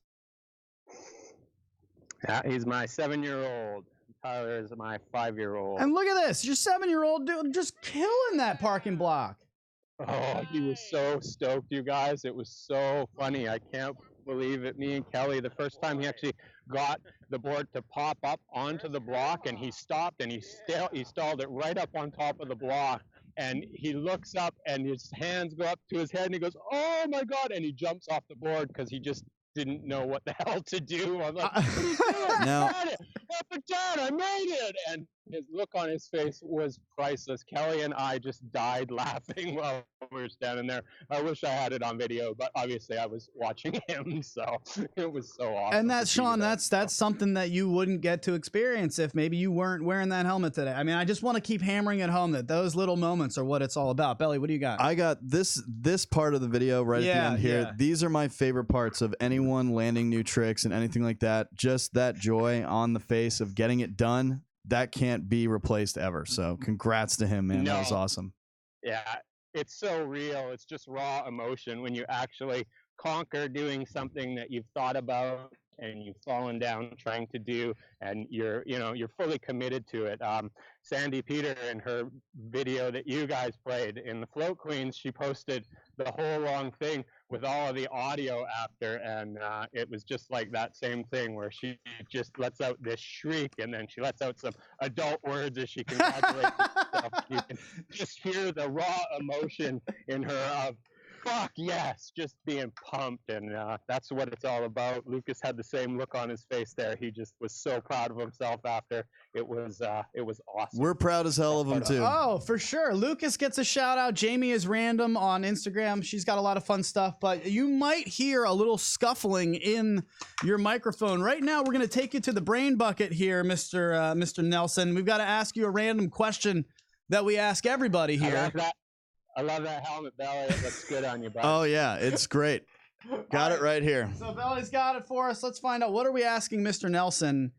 yeah, he's my 7-year-old. Tyler is my 5-year-old. And look at this. Your 7-year-old dude just killing that parking block. Oh, he was so stoked, you guys. It was so funny. I can't believe it. Me and Kelly, the first time he actually got the board to pop up onto the block, and he stopped and he stalled it right up on top of the block. And he looks up and his hands go up to his head and he goes, oh my God. And he jumps off the board because he just didn't know what the hell to do. I'm like, what are you doing? Now- I got it. Up and down, I made it. And his look on his face was priceless. Kelly and I just died laughing while we were standing there. I wish I had it on video, but obviously I was watching him, so it was so awesome. And to that's see Sean, that. that's something that you wouldn't get to experience if maybe you weren't wearing that helmet today. I mean, I just want to keep hammering at home that those little moments are what it's all about. Belly, what do you got? I got this part of the video right at the end here. Yeah. These are my favorite parts of anyone landing new tricks and anything like that. Just that joy on the face of getting it done. That can't be replaced ever. So congrats to him, man. That was No. awesome. Yeah, it's so real. It's just raw emotion when you actually conquer doing something that you've thought about and you've fallen down trying to do, and you're fully committed to it. Sandy Peter, in her video that you guys played in the Float Queens, she posted the whole long thing with all of the audio after, and it was just like that same thing where she just lets out this shriek, and then she lets out some adult words as she congratulates herself. You can just hear the raw emotion in her of, fuck yes, just being pumped, and that's what it's all about. Lucas had the same look on his face there. He just was so proud of himself after. It was awesome. We're proud as hell of him too. Oh, for sure. Lucas gets a shout out. Jamie is random on Instagram. She's got a lot of fun stuff, but you might hear a little scuffling in your microphone. Right now, we're going to take you to the brain bucket here, Mr. Nelson. We've got to ask you a random question that we ask everybody here. I love that helmet, Belly. It looks good on you, bud. Oh yeah, it's great. Got it right here. So Belly's got it for us. Let's find out. What are we asking Mr. Nelson?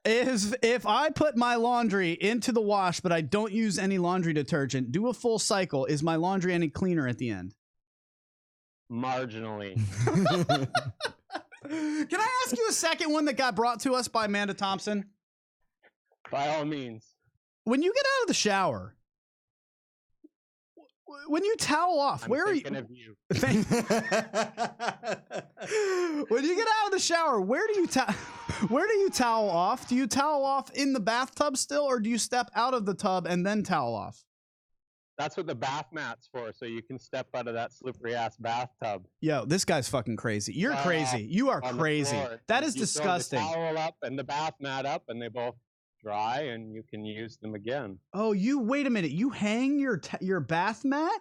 Is if I put my laundry into the wash, but I don't use any laundry detergent, do a full cycle, is my laundry any cleaner at the end? Marginally. Can I ask you a second one that got brought to us by Amanda Thompson? By all means. When you get out of the shower, when you towel off, I'm where are you? thinking of you. When you get out of the shower, where do you towel off? Do you towel off in the bathtub still, or do you step out of the tub and then towel off? That's what the bath mat's for, so you can step out of that slippery ass bathtub. Yo, this guy's fucking crazy. You're crazy. You are On the crazy. floor. That is You throw disgusting. the towel up and the bath mat up, and they both dry, and you can use them again. Oh, wait a minute. You hang your bath mat?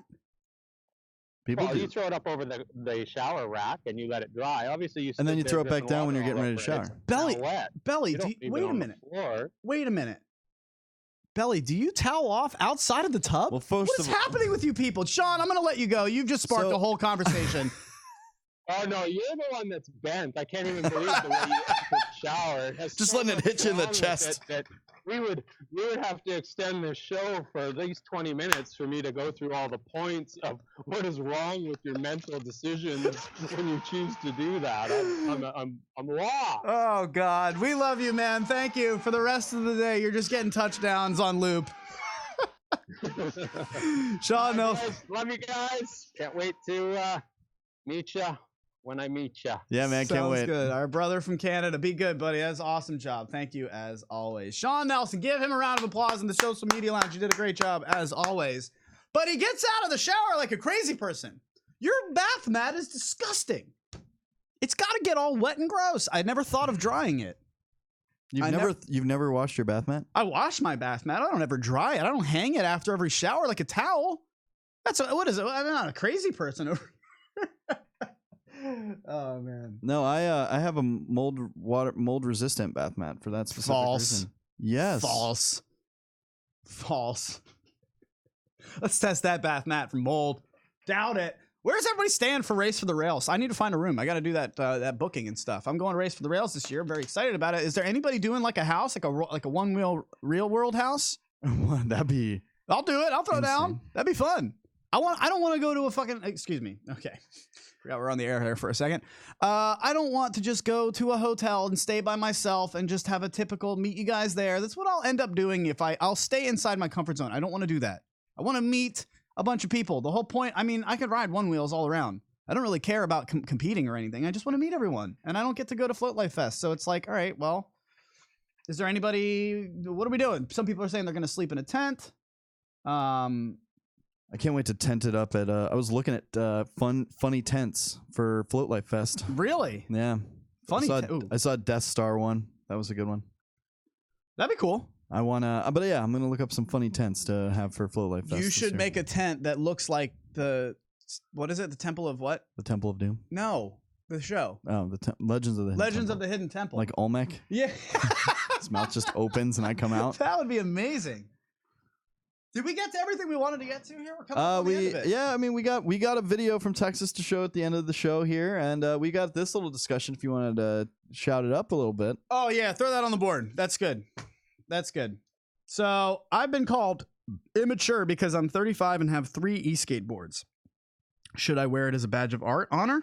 People Well, do. you throw it up over the shower rack and you let it dry. Obviously, you And then stood you there throw it back dripping down when water you're getting all ready to over it. shower. It's Belly, now wet. Belly, You don't leave wait it a on the minute. floor. Wait a minute. Belly, do you towel off outside of the tub? Well, What first is of all, happening with you people? Sean, I'm going to let you go. You've just sparked So- a whole conversation. Oh no, you're the one that's bent. I can't even believe the way you answered shower. It has Just so letting it much hit you in the wrong with chest. it that we would have to extend the show for at least 20 minutes for me to go through all the points of what is wrong with your mental decisions when you choose to do that. I'm lost. Oh God, we love you, man. Thank you. For the rest of the day, you're just getting touchdowns on loop. Sean Nelson. Love you guys. Can't wait to meet you when I meet you. Yeah, man, can't Sounds wait. good. Our brother from Canada. Be good, buddy. That's an awesome job. Thank you as always. Sean Nelson, give him a round of applause in the social media lounge. You did a great job as always. But he gets out of the shower like a crazy person. Your bath mat is disgusting. It's got to get all wet and gross. I never thought of drying it. You've never washed your bath mat? I wash my bath mat. I don't ever dry it. I don't hang it after every shower like a towel. What is it? I'm not a crazy person over Oh man. No, I have a mold resistant bath mat for that specific reason. Yes. False. Let's test that bath mat for mold. Doubt it. Where's everybody stand for Race for the Rails? I need to find a room. I got to do that booking and stuff. I'm going to Race for the Rails this year. I'm very excited about it. Is there anybody doing like a house, like a one wheel real world house? That'd be. I'll do it. I'll throw insane. down. That'd be fun. I don't want to go to a fucking. Excuse me. Okay. Forgot we're on the air there for a second. I don't want to just go to a hotel and stay by myself and just have a typical meet you guys there. That's what I'll end up doing if I'll stay inside my comfort zone. I don't want to do that. I want to meet a bunch of people. The whole point, I mean, I could ride Onewheels all around. I don't really care about competing or anything. I just want to meet everyone. And I don't get to go to Float Life Fest. So it's like, all right, well, is there anybody, what are we doing? Some people are saying they're going to sleep in a tent. I can't wait to tent it up at, I was looking at funny tents for Float Life Fest. Really? Yeah. Funny. I saw a Death Star one. That was a good one. That'd be cool. I want to, but yeah, I'm going to look up some funny tents to have for Float Life Fest. You should make a tent that looks like what is it? The Temple of what? The Temple of Doom? No, the show. Oh, the Legends of the Hidden Legends Temple. of the Hidden Temple. Like Olmec? Yeah. His mouth just opens and I come out. That would be amazing. Did we get to everything we wanted to get to here? We're coming up on the end of it. Yeah, I mean, we got a video from Texas to show at the end of the show here, and we got this little discussion if you wanted to shout it up a little bit. Oh, yeah, throw that on the board. That's good. That's good. So I've been called immature because I'm 35 and have 3 e-skateboards. Should I wear it as a badge of honor?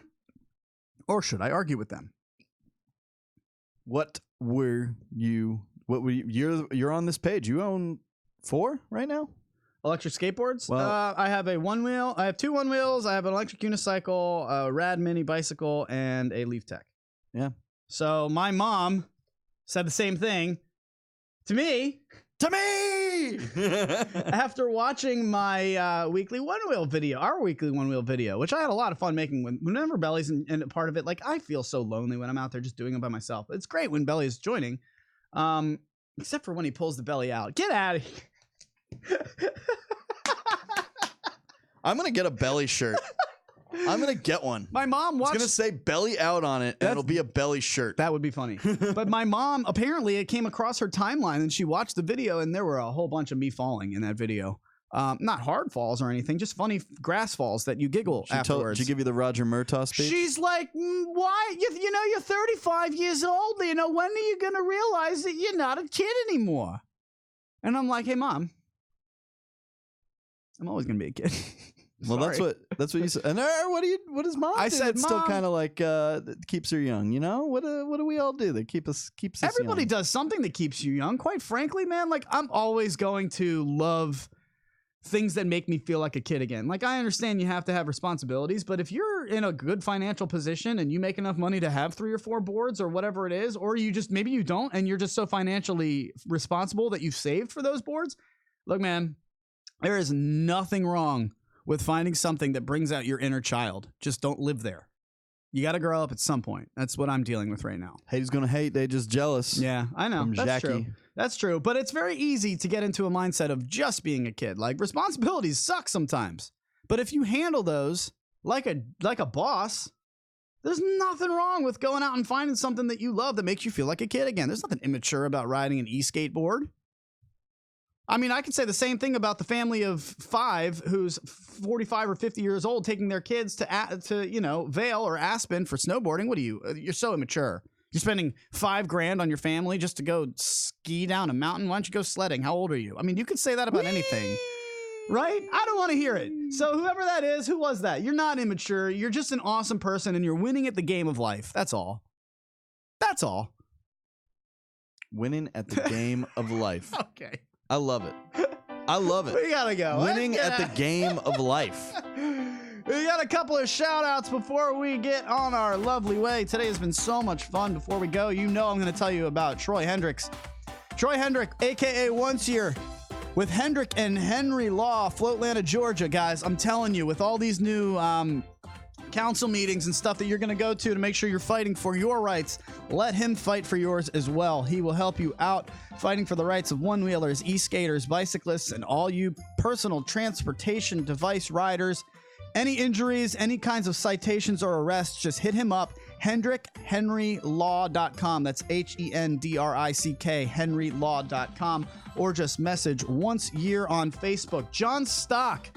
Or should I argue with them? What were you? You're on this page. You own 4 right now? Electric skateboards? Well, I have a one wheel. I have 2 one wheels. I have an electric unicycle, a rad mini bicycle, and a Leaf Tech. Yeah. So my mom said the same thing to me. To me! After watching my weekly one wheel video, our weekly one wheel video, which I had a lot of fun making whenever Belly's in a part of it. Like, I feel so lonely when I'm out there just doing it by myself. It's great when Belly is joining, except for when he pulls the belly out. Get out of here. I'm going to get a belly shirt. I'm going to get one. My mom watched. It's going to say belly out on it, and it'll be a belly shirt. That would be funny. But my mom, apparently, it came across her timeline, and she watched the video, and there were a whole bunch of me falling in that video. Not hard falls or anything, just funny grass falls that you giggle afterwards. Did she give you the Roger Murtaugh speech? She's like, why? You know, you're 35 years old. You know, when are you going to realize that you're not a kid anymore? And I'm like, hey, Mom, I'm always going to be a kid. Well, that's what you said. And what does Mom do? I said, it's still Mom, kind of like that keeps her young, you know? What do we all do that keeps us everybody young? does something that keeps you young. Quite frankly, man, like, I'm always going to love things that make me feel like a kid again. Like, I understand you have to have responsibilities, but if you're in a good financial position and you make enough money to have 3 or 4 boards or whatever it is, or maybe you don't, and you're just so financially responsible that you've saved for those boards, look, man, there is nothing wrong with finding something that brings out your inner child. Just don't live there. You got to grow up at some point. That's what I'm dealing with right now. Haters gonna hate. They just jealous. Yeah, I know. That's true. That's true. But it's very easy to get into a mindset of just being a kid. Like, responsibilities suck sometimes. But if you handle those like a boss, there's nothing wrong with going out and finding something that you love that makes you feel like a kid again. There's nothing immature about riding an e-skateboard. I mean, I could say the same thing about the family of 5 who's 45 or 50 years old taking their kids to Vail or Aspen for snowboarding. What are you? You're so immature. You're spending $5,000 on your family just to go ski down a mountain. Why don't you go sledding? How old are you? I mean, you could say that about anything, right? I don't want to hear it. So whoever that is, who was that? You're not immature. You're just an awesome person, and you're winning at the game of life. That's all. That's all. Winning at the game of life. Okay. I love it. I love it. We gotta go. Winning at the game of life. We got a couple of shout outs before we get on our lovely way. Today has been so much fun. Before we go, you know I'm going to tell you about Troy Hendricks. Troy Hendrick, a.k.a. Once Year, with Hendrick and Henry Law, Floatlanta, Georgia. Guys, I'm telling you, with all these new council meetings and stuff that you're going to go to make sure you're fighting for your rights, let him fight for yours as well. He will help you out fighting for the rights of one-wheelers, e-skaters, bicyclists, and all you personal transportation device riders. Any injuries, any kinds of citations or arrests, just hit him up. HendrickHenryLaw.com. That's HENDRICK, HenryLaw.com. Or just message Once Year on Facebook. John Stock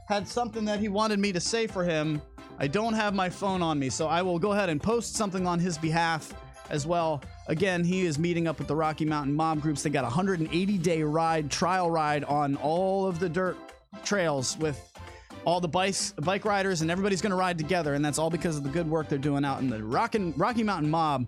had something that he wanted me to say for him. I don't have my phone on me, so I will go ahead and post something on his behalf as well. Again, he is meeting up with the Rocky Mountain Mob Groups. They got a 180-day trial ride on all of the dirt trails with all the bike riders, and everybody's going to ride together, and that's all because of the good work they're doing out in the Rocky Mountain Mob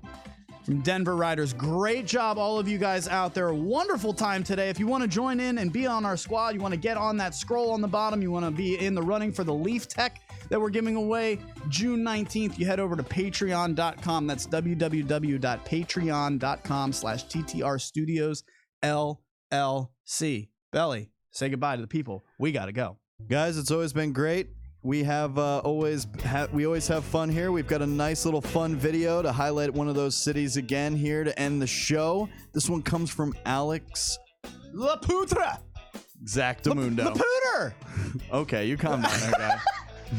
from Denver Riders. Great job, all of you guys out there. Wonderful time today. If you want to join in and be on our squad, you want to get on that scroll on the bottom, you want to be in the running for the Leaf Tech that we're giving away June 19th, you head over to patreon.com. That's www.patreon.com/TTR Studios LLC. Belly, say goodbye to the people. We got to go. Guys, it's always been great. We have always have fun here. We've got a nice little fun video to highlight one of those cities again here to end the show. This one comes from Alex Laputra. Exactamundo. Laputer. Okay, you calm down there, guy.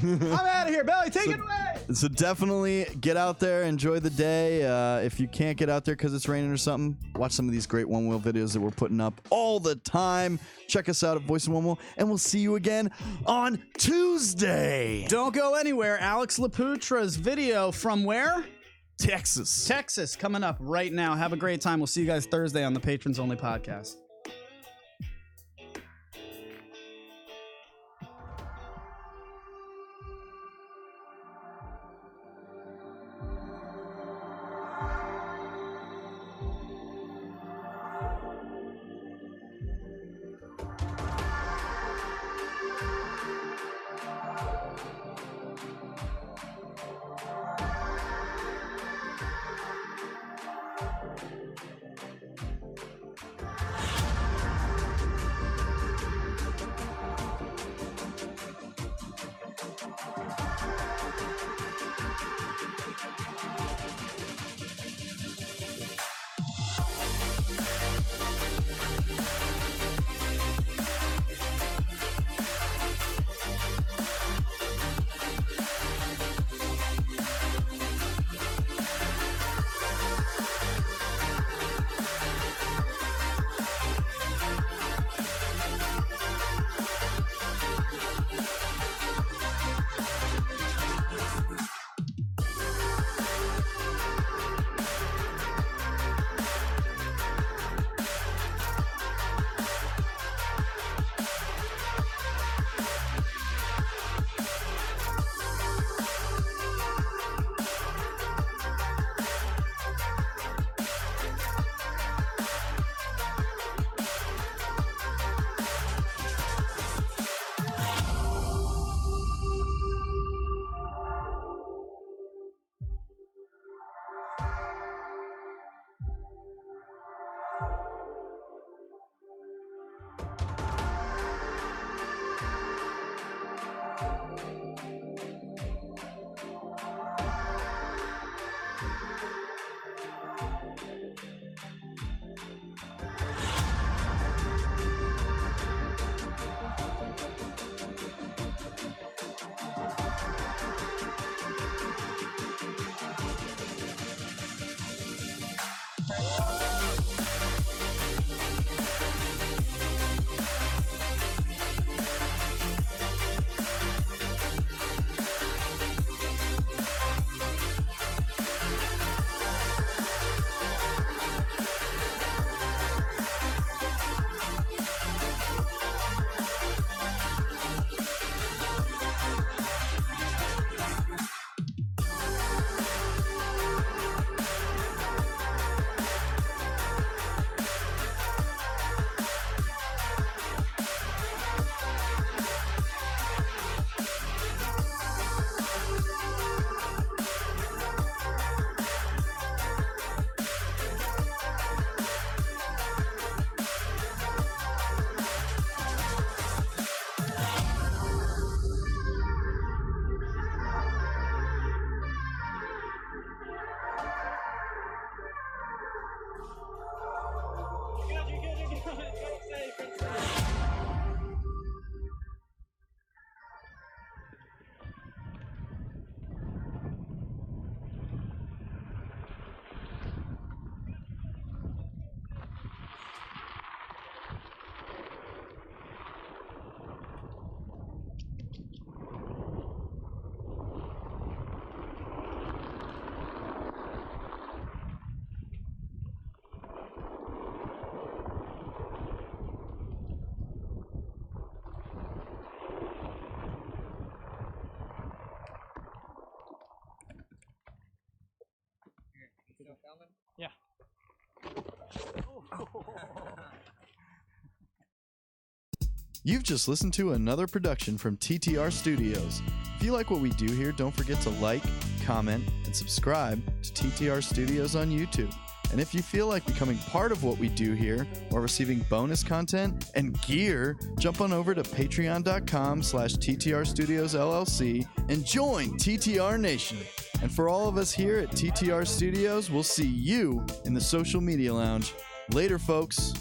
I'm out of here. Belly, take it away. So definitely get out there, enjoy the day. If you can't get out there because it's raining or something, watch some of these great One Wheel videos that we're putting up all the time. Check us out at Voice of Onewheel, and we'll see you again on Tuesday. Don't go anywhere. Alex Laputra's video from where? Texas. Texas, coming up right now. Have a great time. We'll see you guys Thursday on the Patrons Only podcast. You've just listened to another production from TTR Studios. If you like what we do here, don't forget to like, comment, and subscribe to TTR Studios on YouTube. And if you feel like becoming part of what we do here or receiving bonus content and gear, jump on over to patreon.com/TTR Studios LLC and join TTR Nation. And for all of us here at TTR Studios, we'll see you in the social media lounge. Later, folks.